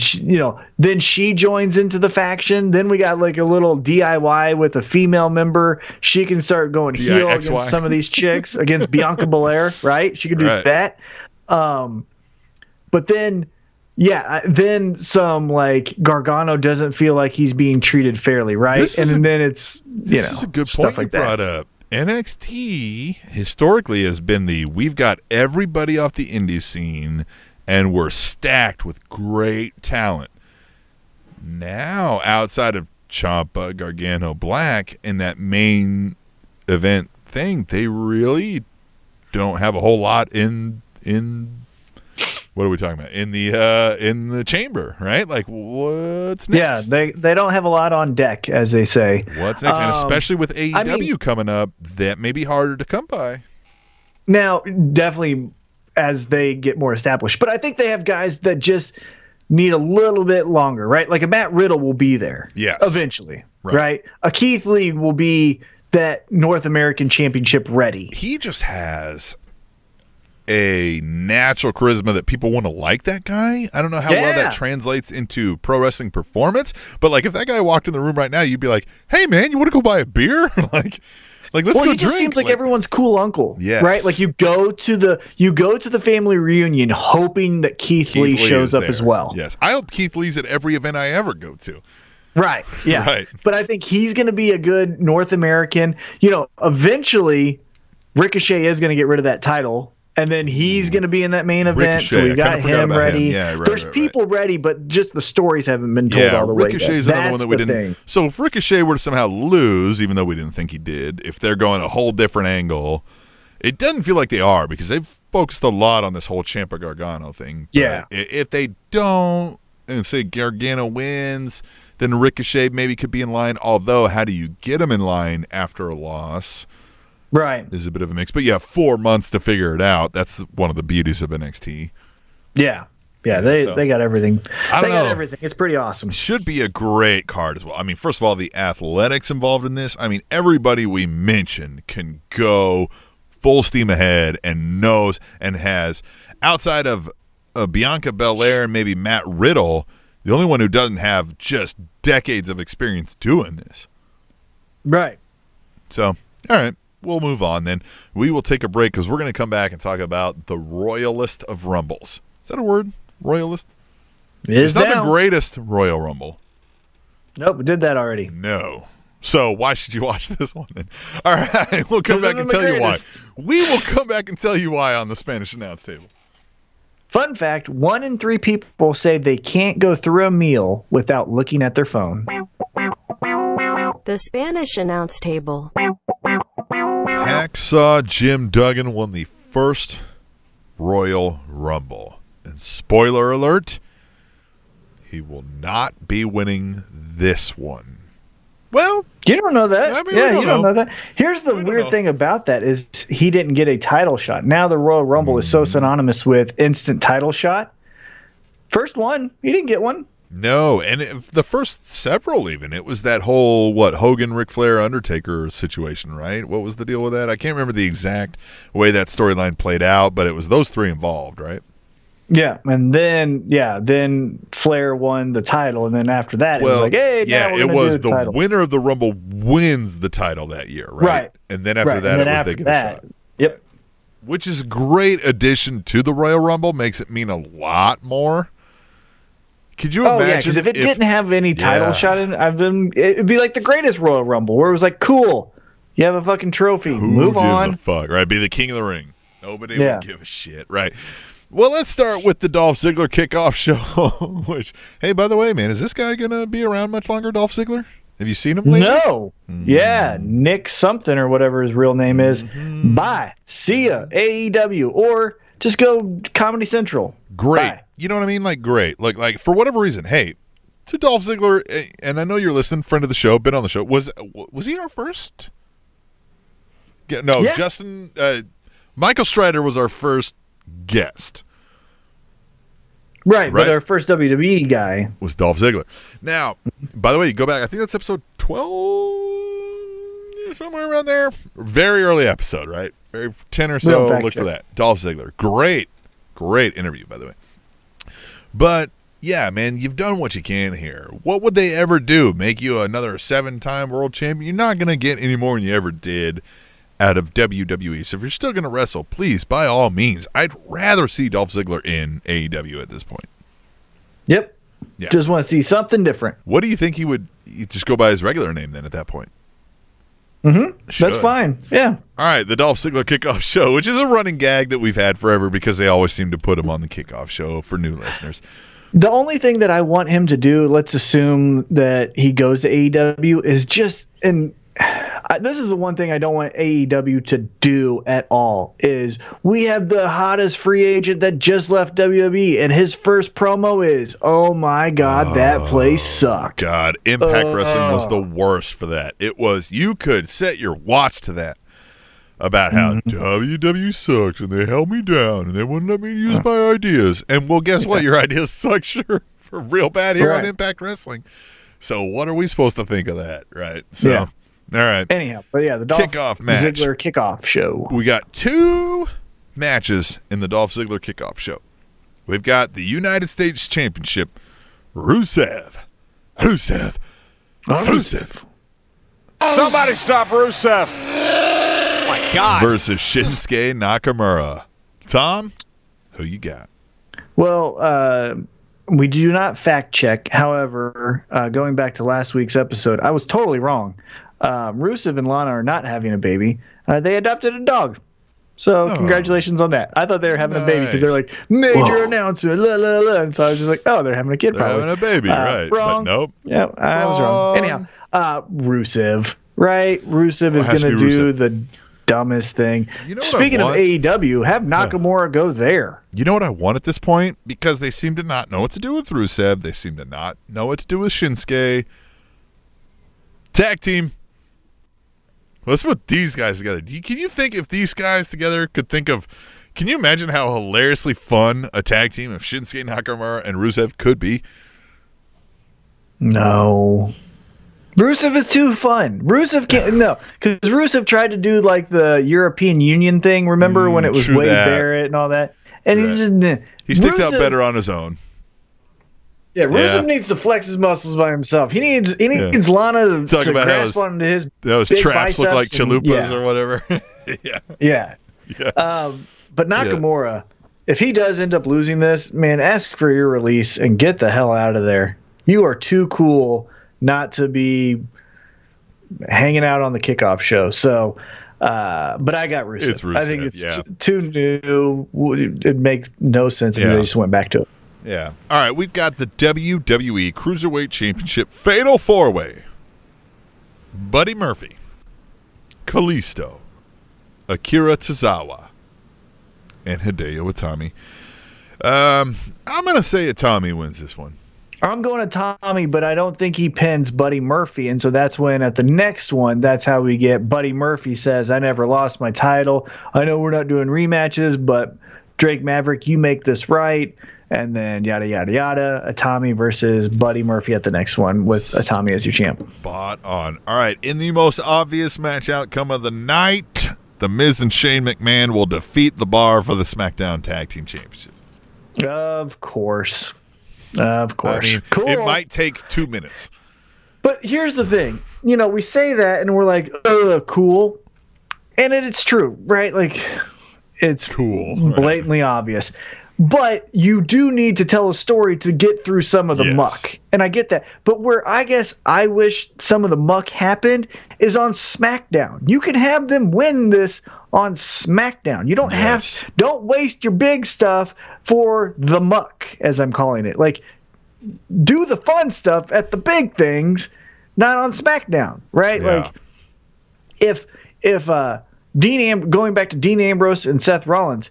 then she joins into the faction. Then we got like a little DIY with a female member. She can start going heel against some of these chicks, against Bianca Belair, right? She can do that. But then then some, like, Gargano doesn't feel like he's being treated fairly, right? Then it's, this is a good point you brought up. NXT historically has been we've got everybody off the indie scene and we're stacked with great talent. Now, outside of Ciampa, Gargano, Black, in that main event thing, they really don't have a whole lot in what are we talking about? In the chamber, right? Like, what's next? Yeah, they don't have a lot on deck, as they say. What's next? And especially with AEW coming up, that may be harder to come by. Now, definitely as they get more established. But I think they have guys that just need a little bit longer, right? Like a Matt Riddle will be there eventually, right? A Keith Lee will be that North American Championship ready. He just has a natural charisma that people want to like that guy. I don't know how well that translates into pro wrestling performance, but like if that guy walked in the room right now, you'd be like, "Hey man, you want to go buy a beer?" like let's go he drink. Just seems like everyone's cool uncle, right? Like you go to the family reunion hoping that Keith Lee shows up as well. Yes, I hope Keith Lee's at every event I ever go to. Right. Yeah. Right. But I think he's going to be a good North American. Eventually, Ricochet is going to get rid of that title. And then he's going to be in that main event, so we got him ready. Yeah, There's people ready, but just the stories haven't been told all the way. Ricochet's another one that we didn't. So if Ricochet were to somehow lose, even though we didn't think he did, if they're going a whole different angle, it doesn't feel like they are because they've focused a lot on this whole Ciampa Gargano thing. Yeah. But if they don't, and say Gargano wins, then Ricochet maybe could be in line. Although, how do you get him in line after a loss? Right. Is a bit of a mix. But yeah, 4 months to figure it out. That's one of the beauties of NXT. Yeah. Yeah, they got everything. They got everything. It's pretty awesome. Should be a great card as well. I mean, first of all, the athletics involved in this. I mean, everybody we mentioned can go full steam ahead and knows and has, outside of Bianca Belair and maybe Matt Riddle, the only one who doesn't have just decades of experience doing this. Right. So, all right. We'll move on then. We will take a break because we're going to come back and talk about the Royalist of Rumbles. Is that a word? Royalist? It's not the greatest Royal Rumble. Nope, we did that already. No. So why should you watch this one then? All right, we'll come back and tell you why. We will come back and tell you why on the Spanish Announce Table. Fun fact, 1 in 3 people say they can't go through a meal without looking at their phone. The Spanish Announce Table. Hacksaw Jim Duggan won the first Royal Rumble. And spoiler alert, he will not be winning this one. Well, you don't know that. I mean, you don't know that. Here's the weird thing about that is he didn't get a title shot. Now the Royal Rumble is so synonymous with instant title shot. First one, he didn't get one. No, and the first several even. It was that whole, Hogan, Ric Flair, Undertaker situation, right? What was the deal with that? I can't remember the exact way that storyline played out, but it was those three involved, right? Yeah, and then Flair won the title, and then after that, it was like, hey, now we're gonna do the title. Winner of the Rumble wins the title that year, right? And then after that, it was they get a shot. Yep. Which is a great addition to the Royal Rumble, makes it mean a lot more. Could you Oh imagine? yeah, because if it didn't have any title shot in, it'd be like the greatest Royal Rumble, where it was like, cool, you have a fucking trophy, who move gives on. a fuck, right? Be the king of the ring. Nobody would give a shit, right? Well, let's start with the Dolph Ziggler kickoff show. Which, hey, by the way, man, is this guy gonna be around much longer, Dolph Ziggler? Have you seen him lately? No. Yeah, Nick something or whatever his real name is. Bye. See ya, AEW, or just go Comedy Central. Great. Bye. You know what I mean? Like, great. Like for whatever reason, hey, to Dolph Ziggler, and I know you're listening, friend of the show, been on the show. Was he our first? No, Yeah. Justin, Michael Strider was our first guest. Right, but our first WWE guy was Dolph Ziggler. Now, by the way, you go back, I think that's episode 12, somewhere around there. Very early episode, right? Very 10 or so. Look for that. Dolph Ziggler. Great interview, by the way. But, yeah, man, you've done what you can here. What would they ever do? Make you another 7-time world champion? You're not going to get any more than you ever did out of WWE. So if you're still going to wrestle, please, by all means, I'd rather see Dolph Ziggler in AEW at this point. Yep. Yeah. Just want to see something different. What do you think he'd just go by his regular name then at that point? That's fine. Yeah. All right, the Dolph Ziggler kickoff show, which is a running gag that we've had forever because they always seem to put him on the kickoff show for new listeners. The only thing that I want him to do, let's assume that he goes to AEW, is just, and this is the one thing I don't want AEW to do at all, is we have the hottest free agent that just left WWE, and his first promo is, oh my God, that place sucked. God, Impact Wrestling was the worst for that. It was, you could set your watch to that about how WWE sucks, and they held me down, and they wouldn't let me use my ideas. And well, guess what? Your ideas suck, sure, for real bad here on Impact Wrestling. So what are we supposed to think of that, right? So, all right. Anyhow, but yeah, the Dolph Ziggler kickoff show. We got 2 matches in the Dolph Ziggler kickoff show. We've got the United States Championship, Rusev. Somebody stop Rusev. Oh my God. Versus Shinsuke Nakamura. Tom, who you got? Well, we do not fact check. However, going back to last week's episode, I was totally wrong. Rusev and Lana are not having a baby. They adopted a dog. So congratulations on that. I thought they were having a baby because they're like, major announcement, la, la, la. And so I was just like, oh, they're having a kid. They're probably having a baby, right. Wrong. But nope. Yeah, I was wrong. Anyhow, Rusev, right? Rusev is going to do the dumbest thing. You know Speaking of AEW, have Nakamura go there. You know what I want at this point? Because they seem to not know what to do with Rusev. They seem to not know what to do with Shinsuke. Tag team. Let's put these guys together. Can you think if these guys together could think of... Can you imagine how hilariously fun a tag team of Shinsuke Nakamura and Rusev could be? No. Rusev is too fun. Rusev can't... No, because Rusev tried to do like the European Union thing. Remember when it was Wade Barrett and all that? And he sticks out better on his own. Yeah, Rusev needs to flex his muscles by himself. He needs Lana to grasp onto his those big traps look like and, chalupas or whatever. Yeah. But Nakamura, if he does end up losing this, man, ask for your release and get the hell out of there. You are too cool not to be hanging out on the kickoff show. So, but I got Rusev. It's Rusev. I think it's too new. It'd make no sense if they just went back to it. Yeah. All right, we've got the WWE Cruiserweight Championship Fatal 4-Way. Buddy Murphy, Kalisto, Akira Tozawa, and Hideo Itami. I'm going to say Itami wins this one. I'm going to Tommy, but I don't think he pins Buddy Murphy. And so that's when at the next one, that's how we get Buddy Murphy says, I never lost my title. I know we're not doing rematches, but Drake Maverick, you make this right. And then yada, yada, yada. Itami versus Buddy Murphy at the next one with Itami as your champ. Spot on. All right, in the most obvious match outcome of the night, The Miz and Shane McMahon will defeat The Bar for the SmackDown Tag Team Championship. Of course. Of course. I mean, cool. It might take 2 minutes. But here's the thing. You know, we say that and we're like, cool. And it's true, right? Like, it's cool, blatantly obvious. But you do need to tell a story to get through some of the Yes. muck. And I get that. But where I guess I wish some of the muck happened is on SmackDown. You can have them win this on SmackDown. You don't don't waste your big stuff for the muck, as I'm calling it. Like, do the fun stuff at the big things, not on SmackDown, right? Yeah. Like, if going back to Dean Ambrose and Seth Rollins,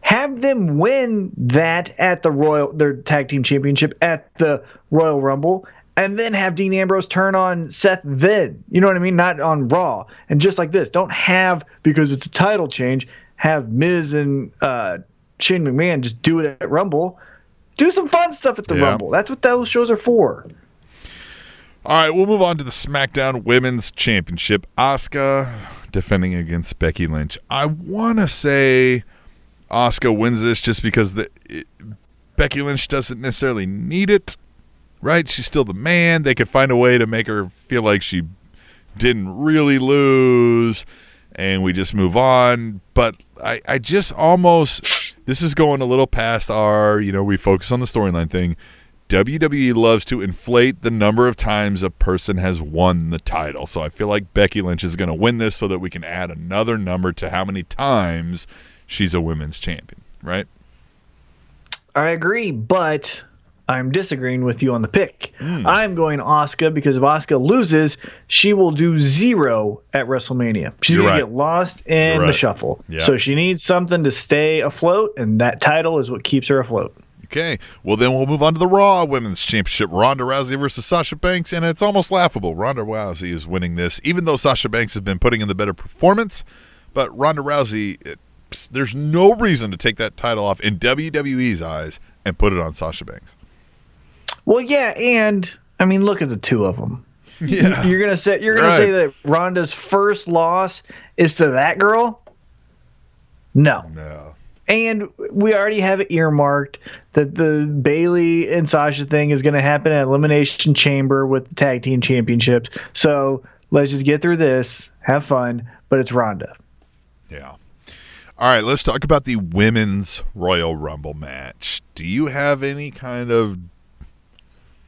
have them win that at their tag team championship at the Royal Rumble, and then have Dean Ambrose turn on Seth then. You know what I mean? Not on Raw. And just like this, don't have, because it's a title change, have Miz and Shane McMahon just do it at Rumble. Do some fun stuff at the Rumble. That's what those shows are for. All right, we'll move on to the SmackDown Women's Championship. Asuka defending against Becky Lynch. I want to say Asuka wins this just because Becky Lynch doesn't necessarily need it, right? She's still the man. They could find a way to make her feel like she didn't really lose, and we just move on. But I just almost, this is going a little past our, we focus on the storyline thing. WWE loves to inflate the number of times a person has won the title. So I feel like Becky Lynch is going to win this so that we can add another number to how many times she's a women's champion, right? I agree, but I'm disagreeing with you on the pick. I'm going Asuka because if Asuka loses, she will do 0 at WrestleMania. She's going to get lost in the shuffle. Yeah. So she needs something to stay afloat, and that title is what keeps her afloat. Okay, well then we'll move on to the Raw Women's Championship. Ronda Rousey versus Sasha Banks, and it's almost laughable. Ronda Rousey is winning this, even though Sasha Banks has been putting in the better performance. But Ronda Rousey, there's no reason to take that title off in WWE's eyes and put it on Sasha Banks. Well, yeah, and I mean, look at the two of them. Yeah, you're gonna say that Ronda's first loss is to that girl? No. And we already have it earmarked that the Bayley and Sasha thing is going to happen at Elimination Chamber with the Tag Team Championships. So let's just get through this, have fun, but it's Ronda. Yeah. All right, let's talk about the Women's Royal Rumble match. Do you have any kind of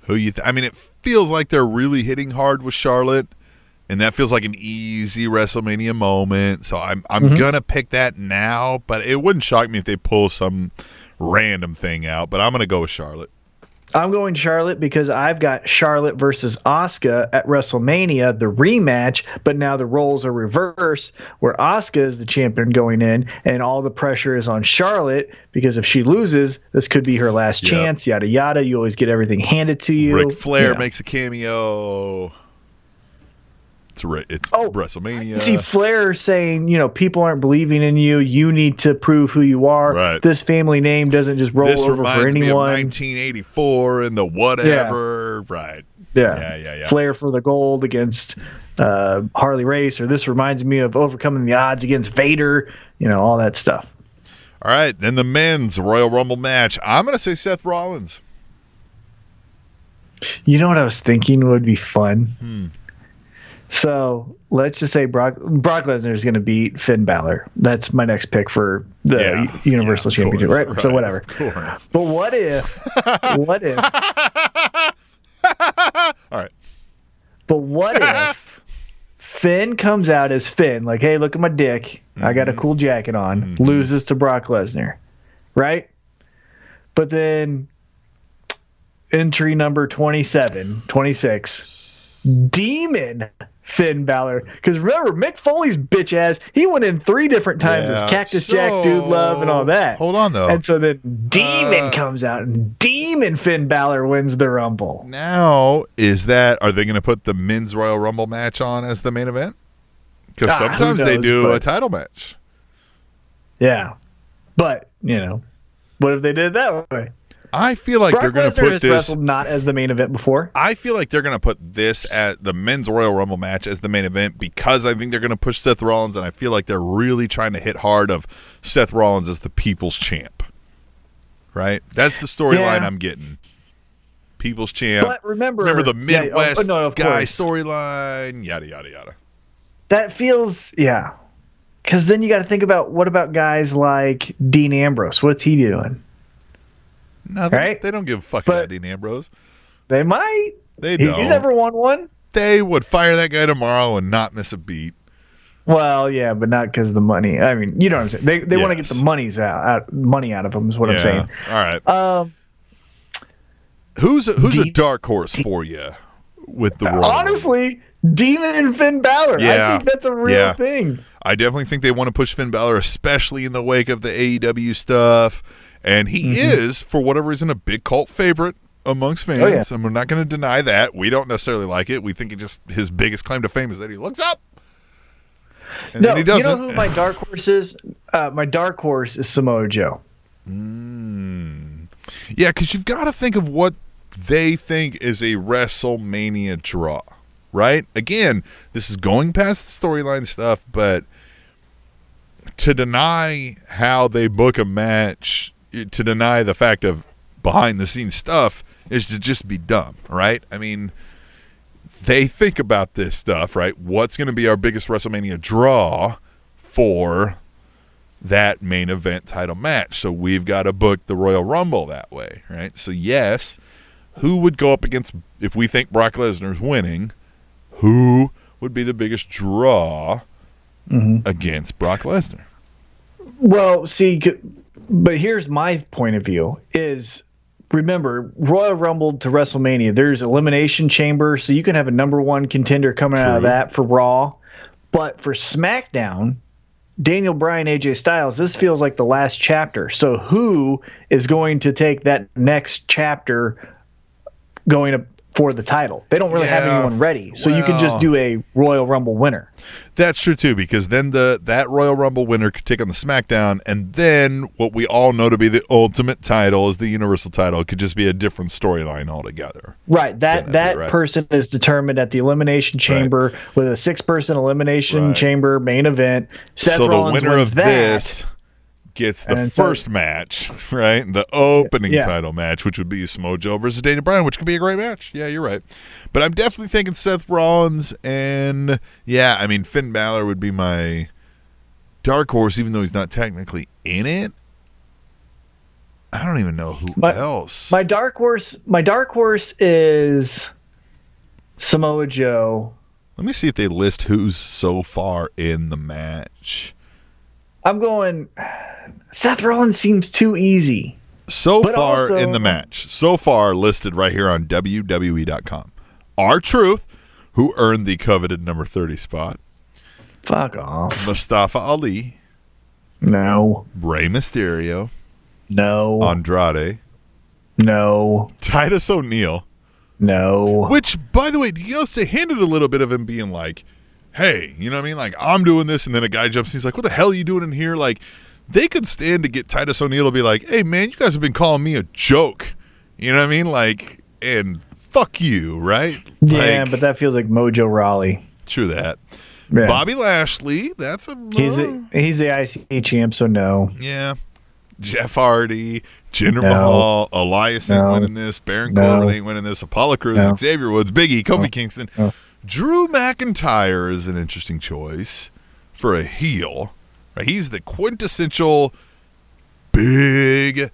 who you I mean, it feels like they're really hitting hard with Charlotte, and that feels like an easy WrestleMania moment. So I'm going to pick that now, but it wouldn't shock me if they pull some random thing out. But I'm going to go with Charlotte. I'm going Charlotte because I've got Charlotte versus Asuka at WrestleMania, the rematch, but now the roles are reversed, where Asuka is the champion going in, and all the pressure is on Charlotte because if she loses, this could be her last chance, yada, yada. You always get everything handed to you. Ric Flair makes a cameo. It's WrestleMania. See Flair saying, people aren't believing in you. You need to prove who you are. Right. This family name doesn't just roll over for anyone. This reminds me of 1984 and the whatever. Yeah. Right. Yeah. Flair for the gold against Harley Race, or this reminds me of overcoming the odds against Vader. All that stuff. All right. Then the men's Royal Rumble match. I'm going to say Seth Rollins. You know what I was thinking would be fun? So let's just say Brock Lesnar is going to beat Finn Balor. That's my next pick for the Universal Championship, right? So whatever. But what if? All right. But what if Finn comes out as Finn, like, hey, look at my dick. I got a cool jacket on. Loses to Brock Lesnar, right? But then entry number 26, Demon Finn Balor. Because remember, Mick Foley's bitch ass, he went in 3 different times as Cactus Jack, Dude Love, and all that. Hold on, though. And so then Demon comes out, and Demon Finn Balor wins the Rumble. Now, are they going to put the men's Royal Rumble match on as the main event? Because sometimes they do a title match. Yeah. But, what if they did it that way? I feel like they're going to put this wrestled not as the main event before. I feel like they're going to put this at the men's Royal Rumble match as the main event because I think they're going to push Seth Rollins, and I feel like they're really trying to hit hard of Seth Rollins as the people's champ. Right? That's the storyline I'm getting. People's champ. But remember the Midwest guy storyline, yada, yada, yada. That feels, Because then you got to think about, what about guys like Dean Ambrose? What's he doing? No, Right? they don't give a fuck about Dean Ambrose. They might. They don't. He's never won one. They would fire that guy tomorrow and not miss a beat. Well, yeah, but not because of the money. I mean, you know what I'm saying. They want to get the money out of him is what I'm saying. All right. Who's a dark horse for you with the Royal Rumble? Honestly, Demon and Finn Balor. Yeah. I think that's a real thing. I definitely think they want to push Finn Balor, especially in the wake of the AEW stuff. And he is, for whatever reason, a big cult favorite amongst fans. Oh, yeah. And we're not going to deny that. We don't necessarily like it. We think his biggest claim to fame is that he looks up. And then he doesn't. You know who my dark horse is? My dark horse is Samoa Joe. Yeah, because you've got to think of what they think is a WrestleMania draw, right? Again, this is going past the storyline stuff, but to deny how they book a match, to deny the fact of behind-the-scenes stuff, is to just be dumb, right? I mean, they think about this stuff, right? What's going to be our biggest WrestleMania draw for that main event title match? So we've got to book the Royal Rumble that way, right? So yes, who would go up against, if we think Brock Lesnar's winning, who would be the biggest draw against Brock Lesnar? Well, see, but here's my point of view is, remember, Royal Rumble to WrestleMania, there's Elimination Chamber, so you can have a number one contender coming out of that for Raw. But for SmackDown, Daniel Bryan, AJ Styles, this feels like the last chapter. So who is going to take that next chapter going for the title? They don't really have anyone ready. So you can just do a Royal Rumble winner. That's true too, because then that Royal Rumble winner could take on the SmackDown, and then what we all know to be the ultimate title is the Universal title. It could just be a different storyline altogether. Right. That person is determined at the Elimination Chamber with a 6-person Elimination Chamber main event. Seth Rollins the winner wins of that. this gets the first match, right? The opening title match, which would be Samoa Joe versus Daniel Bryan, which could be a great match. Yeah, you're right. But I'm definitely thinking Seth Rollins, and I mean, Finn Balor would be my dark horse, even though he's not technically in it. I don't even know who else. My dark horse is Samoa Joe. Let me see if they list who's so far in the match. I'm going, Seth Rollins seems too easy. So far in the match. So far listed right here on WWE.com. R-Truth, who earned the coveted number 30 spot. Fuck off. Mustafa Ali. No. Rey Mysterio. No. Andrade. No. Titus O'Neil. No. Which, by the way, they hinted a little bit of him being like, hey, you know what I mean? Like, I'm doing this, and then a guy jumps in, he's like, what the hell are you doing in here? Like, they could stand to get Titus O'Neil to be like, hey, man, you guys have been calling me a joke. You know what I mean? Like, and fuck you, right? Yeah, but that feels like Mojo Rawley. True that. Yeah. Bobby Lashley, that's a... He's the IC champ, so no. Yeah. Jeff Hardy, Jinder Mahal, Elias ain't winning this, Baron Corbin ain't winning this, Apollo Crews, Xavier Woods, Big E, Kofi Kingston. Drew McIntyre is an interesting choice for a heel. Right? He's the quintessential big,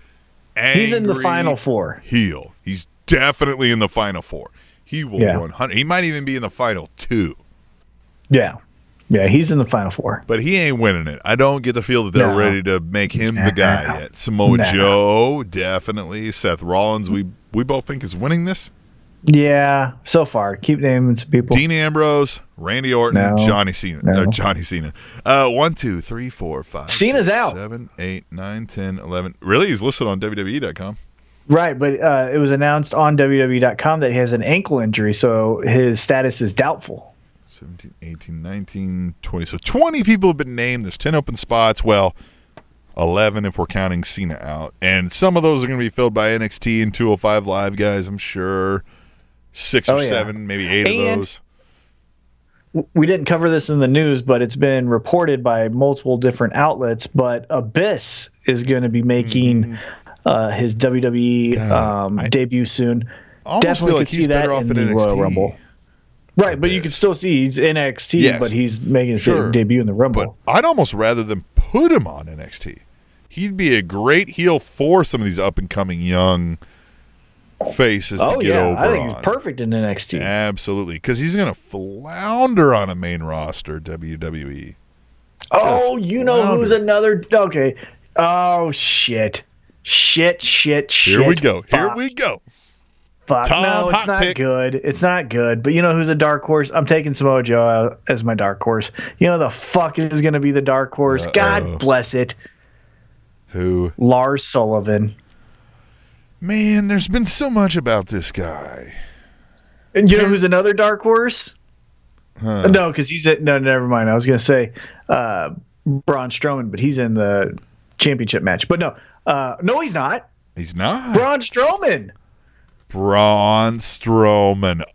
angry He's in the Final Four. Heel. He's definitely in the Final Four. He will 100. He might even be in the Final 2. Yeah. Yeah, he's in the Final Four. But he ain't winning it. I don't get the feel that they're ready to make him the guy yet. Samoa Joe, definitely. Seth Rollins, we both think is winning this. Yeah, so far. Keep naming some people. Dean Ambrose, Randy Orton, Johnny Cena. Johnny Cena. 1, 2, 3, 4, 5, Cena's 6, out. 7, 8, 9, 10, 11. Really? He's listed on WWE.com. Right, but it was announced on WWE.com that he has an ankle injury, so his status is doubtful. 17, 18, 19, 20. So 20 people have been named. There's 10 open spots. Well, 11 if we're counting Cena out. And some of those are going to be filled by NXT and 205 Live guys, I'm sure. 6 or 7, maybe 8 of those. We didn't cover this in the news, but it's been reported by multiple different outlets. But Abyss is going to be making his WWE debut soon. I almost feel like he's better off in NXT. Royal Rumble. Right, but you can still see he's NXT, but he's making his debut in the Rumble. But I'd almost rather them put him on NXT. He'd be a great heel for some of these up-and-coming young faces to get over I think on. he's perfect in NXT. Absolutely, because he's going to flounder on a main roster WWE. Oh, you know who's another... Okay. Oh, shit. Shit. Here we go. Fuck, Tom, no, it's not pick. good. It's not good. But you know who's a dark horse? I'm taking Samoa Joe as my dark horse. You know the fuck is going to be the dark horse? God bless it. Who? Lars Sullivan. Man, there's been so much about this guy. And you know who's another dark horse? Huh. No, because he's at... No, never mind. I was going to say Braun Strowman, but he's in the championship match. But no. No, he's not. He's not. Braun Strowman.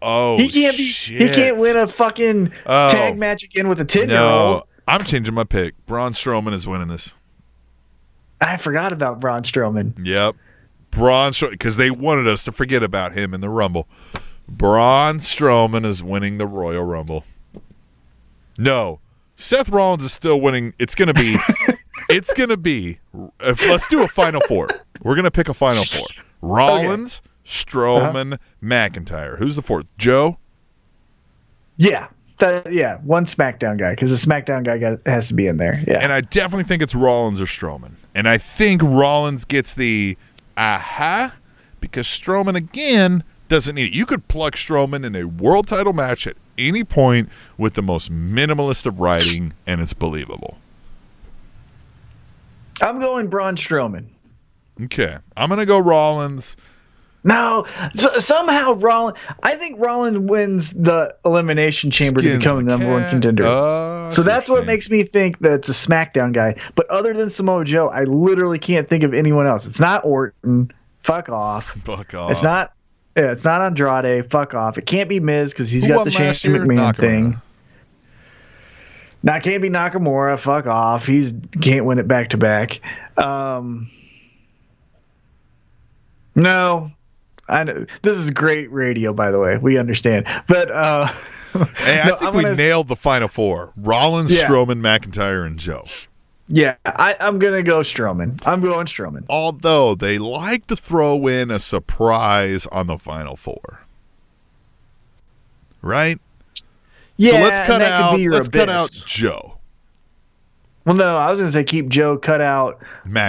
Oh, he can't be. shit. He can't win a fucking tag match again with a 10-year-old. No, I'm changing my pick. Braun Strowman is winning this. I forgot about Braun Strowman. Yep. Braun Strowman, because they wanted us to forget about him in the Rumble. Braun Strowman is winning the Royal Rumble. No, Seth Rollins is still winning. It's going to be, let's do a Final Four. We're going to pick a Final Four. Rollins, Strowman, McIntyre. Who's the fourth? Joe? Yeah. One SmackDown guy, because the SmackDown guy has to be in there. Yeah. And I definitely think it's Rollins or Strowman. And I think Rollins gets the because Strowman, again, doesn't need it. You could pluck Strowman in a world title match at any point with the most minimalist of writing, and it's believable. I'm going Braun Strowman. Okay. I'm going to go Rollins. No, somehow Rollins. I think Rollins wins the Elimination Chamber to become the number one contender. So that's what makes me think that it's a SmackDown guy. But other than Samoa Joe, I literally can't think of anyone else. It's not Orton. Fuck off. It's not. Yeah, it's not Andrade. Fuck off. It can't be Miz because he's got the Shane McMahon thing. Now, can't be Nakamura. Fuck off. He's can't win it back to back. No. I know this is great radio, by the way. We understand, but hey, I think we nailed the Final Four: Rollins, Strowman, McIntyre, and Joe. Yeah, I'm gonna go Strowman. I'm going Strowman. Although they like to throw in a surprise on the Final Four, right? Yeah, so let's cut out Joe. Well, no, I was going to say keep Joe, cut out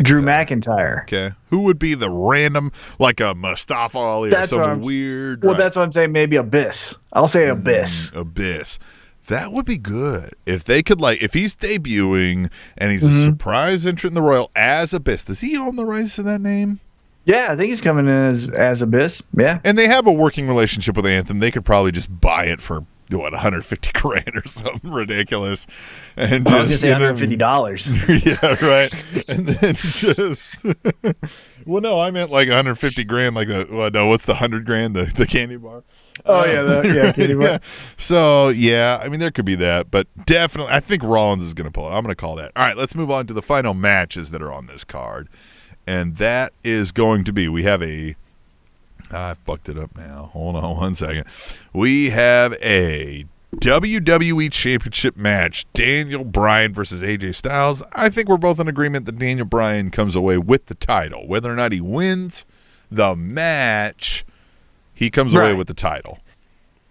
Drew McIntyre. Okay. Who would be the random, like a Mustafa Ali or some weird... Well, that's what I'm saying, maybe Abyss. I'll say Abyss. Abyss. That would be good. If they could, if he's debuting and he's a surprise entrant in the Royal as Abyss, does he own the rights to that name? Yeah, I think he's coming in as Abyss. Yeah. And they have a working relationship with Anthem. They could probably just buy it for... what, $150,000 or something ridiculous, and I was gonna say $150. Yeah, right. And then just well, no, I meant like $150,000, like what's the $100,000, the candy bar? Oh candy bar. Yeah. So yeah, I mean there could be that, but definitely, I think Rollins is gonna pull it. I'm gonna call that. All right, let's move on to the final matches that are on this card, and that is going to be I fucked it up now. Hold on one second. We have a WWE Championship match. Daniel Bryan versus AJ Styles. I think we're both in agreement that Daniel Bryan comes away with the title. Whether or not he wins the match, he comes away with the title.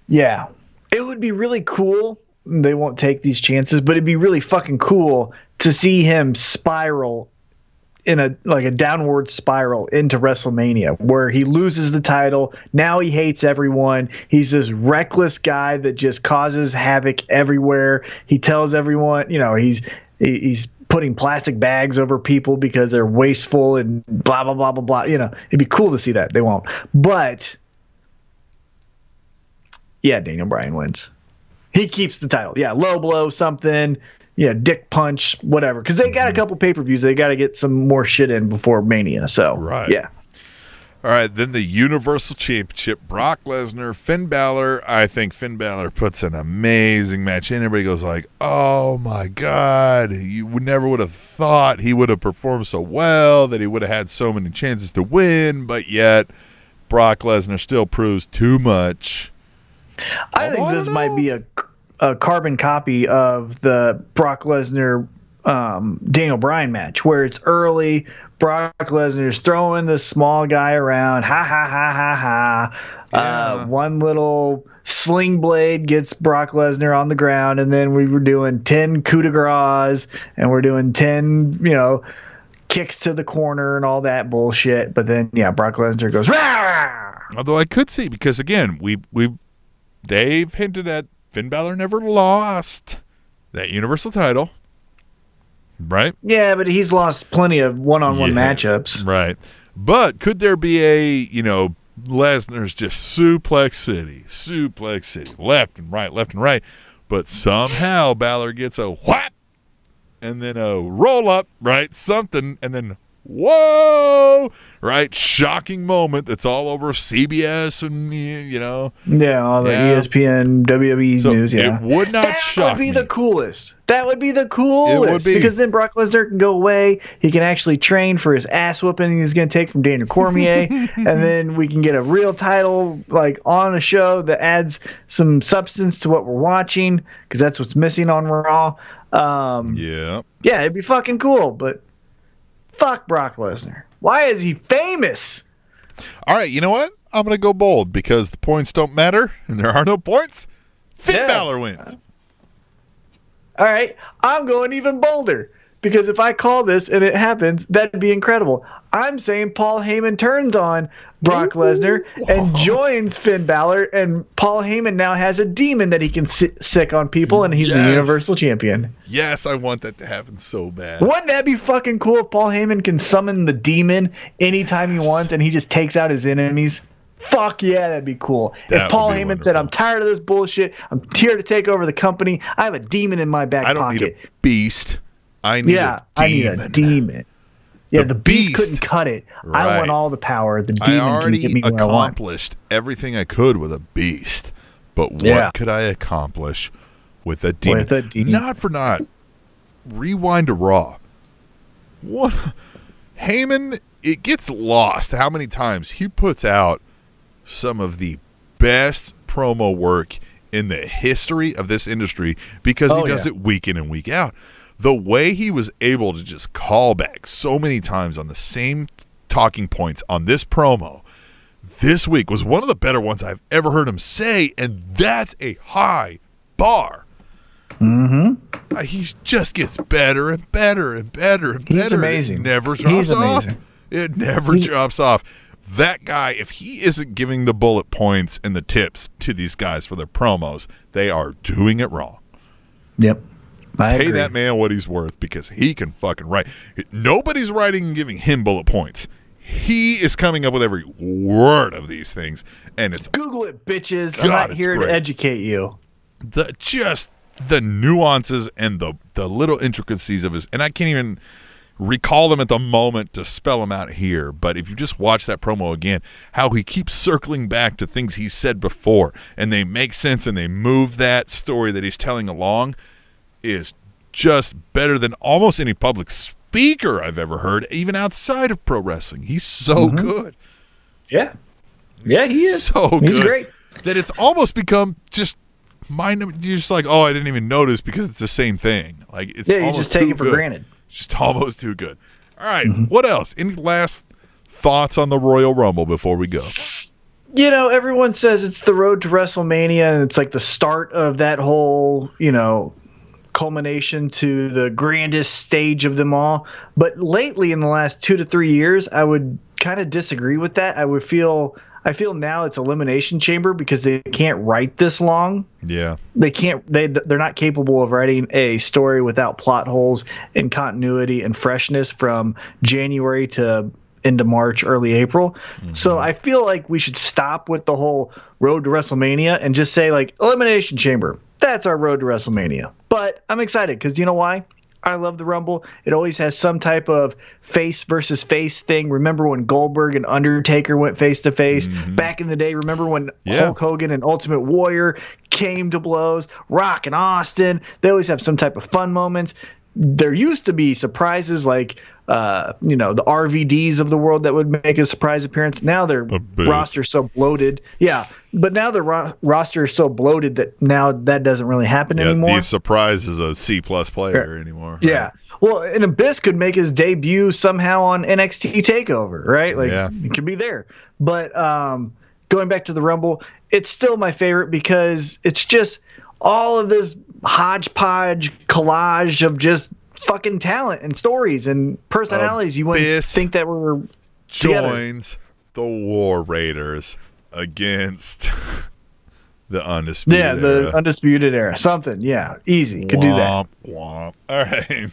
Yeah. It would be really cool. They won't take these chances, but it'd be really fucking cool to see him spiral in a downward spiral into WrestleMania where he loses the title. Now he hates everyone. He's this reckless guy that just causes havoc everywhere. He tells everyone, he's putting plastic bags over people because they're wasteful and blah, blah, blah, blah, blah. It'd be cool to see that. They won't. But yeah, Daniel Bryan wins. He keeps the title. Yeah, low blow, something. Yeah, dick punch, whatever. Because they got a couple pay-per-views. They got to get some more shit in before Mania. So, yeah. All right, then the Universal Championship, Brock Lesnar, Finn Balor. I think Finn Balor puts an amazing match in. Everybody goes like, oh, my God. You never would have thought he would have performed so well, that he would have had so many chances to win. But yet, Brock Lesnar still proves too much. I think this might be a carbon copy of the Brock Lesnar Daniel Bryan match, where it's early. Brock Lesnar's throwing the small guy around. Ha ha ha ha ha. Yeah. One little sling blade gets Brock Lesnar on the ground, and then we were doing 10 coup de grace, and we're doing 10, kicks to the corner and all that bullshit. But then, Brock Lesnar goes, rah! Although I could see, because again, they've hinted at Finn Balor never lost that Universal title, right? Yeah, but he's lost plenty of one-on-one matchups. Right. But could there be a, Lesnar's just suplex city, left and right, but somehow Balor gets a whap and then a roll up, right? Something, and then whoa, right? Shocking moment that's all over CBS and, Yeah, all the ESPN, WWE news, It would not shock That would be me. the coolest. That would be the coolest. It would be. Because then Brock Lesnar can go away. He can actually train for his ass whooping he's going to take from Daniel Cormier. And then we can get a real title on a show that adds some substance to what we're watching, because that's what's missing on Raw. Yeah, it'd be fucking cool, but fuck Brock Lesnar. Why is he famous? All right, you know what? I'm going to go bold because the points don't matter and there are no points. Finn Balor wins. All right, I'm going even bolder, because if I call this and it happens, that'd be incredible. I'm saying Paul Heyman turns on Brock Lesnar and joins Finn Balor, and Paul Heyman now has a demon that he can sick on people, and he's the Universal Champion. Yes, I want that to happen so bad. Wouldn't that be fucking cool if Paul Heyman can summon the demon anytime he wants and he just takes out his enemies? Fuck yeah, that'd be cool. If Paul Heyman said, I'm tired of this bullshit, I'm here to take over the company, I have a demon in my back pocket. I don't need a beast. I need a demon. I need a demon. Yeah, the beast couldn't cut it. Right. I want all the power. The demon can get me where I want. I already accomplished everything I could with a beast. But what could I accomplish with a demon? Not for not. Rewind to Raw. What? Heyman, it gets lost how many times he puts out some of the best promo work in the history of this industry, because he does it week in and week out. The way he was able to just call back so many times on the same talking points on this promo this week was one of the better ones I've ever heard him say, and that's a high bar. Mm-hmm. He just gets better and better and better and better. He's amazing. It never drops off. It never drops off. That guy, if he isn't giving the bullet points and the tips to these guys for their promos, they are doing it wrong. Yep. Pay that man what he's worth, because he can fucking write. Nobody's writing and giving him bullet points. He is coming up with every word of these things, and it's Google it, bitches. I'm not here to educate you. The nuances and the little intricacies of his, and I can't even recall them at the moment to spell them out here, but if you just watch that promo again, how he keeps circling back to things he said before, and they make sense, and they move that story that he's telling along, is just better than almost any public speaker I've ever heard, even outside of pro wrestling. He's so good. Yeah. Yeah, he is. So good. He's great. That it's almost become just you're just like, oh, I didn't even notice, because it's the same thing. Like, it's you just take it for granted. It's just almost too good. All right, what else? Any last thoughts on the Royal Rumble before we go? Everyone says it's the road to WrestleMania, and it's like the start of that whole, culmination to the grandest stage of them all. But lately, in the last 2 to 3 years, I would kind of disagree with that. I feel now it's Elimination Chamber, because they can't write this long. Yeah. They can't. They're not capable of writing a story without plot holes and continuity and freshness from January to into March, early April. Mm-hmm. So I feel like we should stop with the whole road to WrestleMania and just say, Elimination Chamber. That's our road to WrestleMania. But I'm excited, because you know why? I love the Rumble. It always has some type of face versus face thing. Remember when Goldberg and Undertaker went face to face? Back in the day, remember when Hulk Hogan and Ultimate Warrior came to blows? Rock and Austin. They always have some type of fun moments. there used to be surprises like the RVDs of the world that would make a surprise appearance. Now their roster is so bloated. Yeah, but now their roster is so bloated that now that doesn't really happen anymore. The surprise is a C+ player anymore. Right? Yeah. Well, and Abyss could make his debut somehow on NXT TakeOver, right? Like it could be there. But going back to the Rumble, it's still my favorite because it's just all of this hodgepodge collage of just fucking talent and stories and personalities you wouldn't think that were joins together. The War Raiders against the Undisputed Era. The Undisputed Era. Something, easy. Could do that. Womp. All right.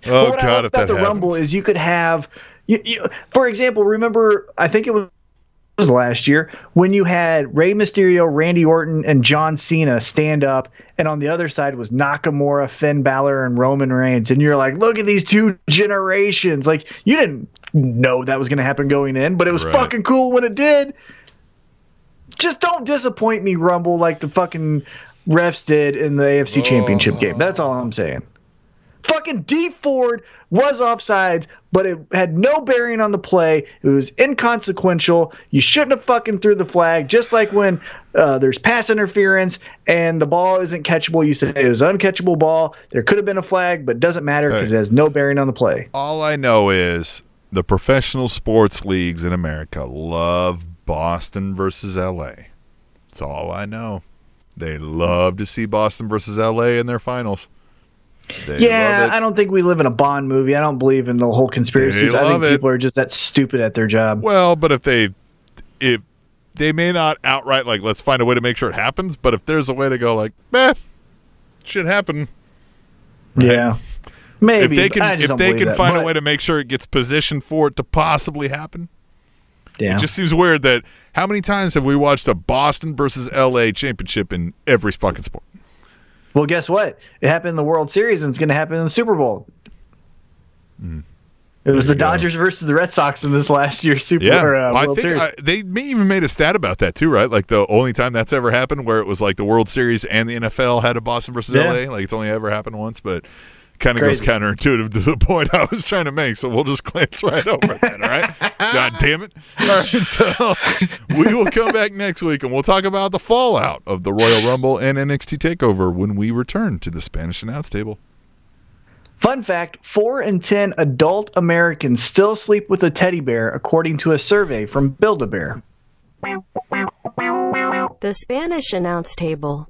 Oh, what God, if that happens. The Rumble is you could have, for example, remember, I think it was last year when you had Rey Mysterio, Randy Orton, and John Cena stand up, and on the other side was Nakamura, Finn Balor, and Roman Reigns, and you're like, look at these two generations. Like, you didn't know that was going to happen going in, but it was fucking cool when it did. Just don't disappoint me, Rumble, like the fucking refs did in the AFC Championship game. That's all I'm saying. Fucking D Ford was offsides, but it had no bearing on the play. It was inconsequential. You shouldn't have fucking threw the flag. Just like when there's pass interference and the ball isn't catchable, you say it was an uncatchable ball. There could have been a flag, but it doesn't matter because it has no bearing on the play. All I know is the professional sports leagues in America love Boston versus L.A. That's all I know. They love to see Boston versus L.A. in their finals. I don't think we live in a Bond movie. I don't believe in the whole conspiracies. I think people are just that stupid at their job. Well, but if they may not outright like, let's find a way to make sure it happens, but if there's a way to go like, shit happen. Right? Yeah. Maybe. If they can find a way to make sure it gets positioned for it to possibly happen. Yeah. It just seems weird that how many times have we watched a Boston versus LA championship in every fucking sport? Well, guess what? It happened in the World Series, and it's going to happen in the Super Bowl. It was the Dodgers versus the Red Sox in this last year's World Series. They may even made a stat about that too, right? Like the only time that's ever happened, where it was like the World Series and the NFL had a Boston versus LA. Like it's only ever happened once, but kind of goes counterintuitive to the point I was trying to make. So we'll just glance right over that. All right. God damn it. All right. So we will come back next week and we'll talk about the fallout of the Royal Rumble and NXT TakeOver when we return to the Spanish Announce Table. Fun fact, 4 in 10 adult Americans still sleep with a teddy bear, according to a survey from Build-A-Bear. The Spanish Announce Table.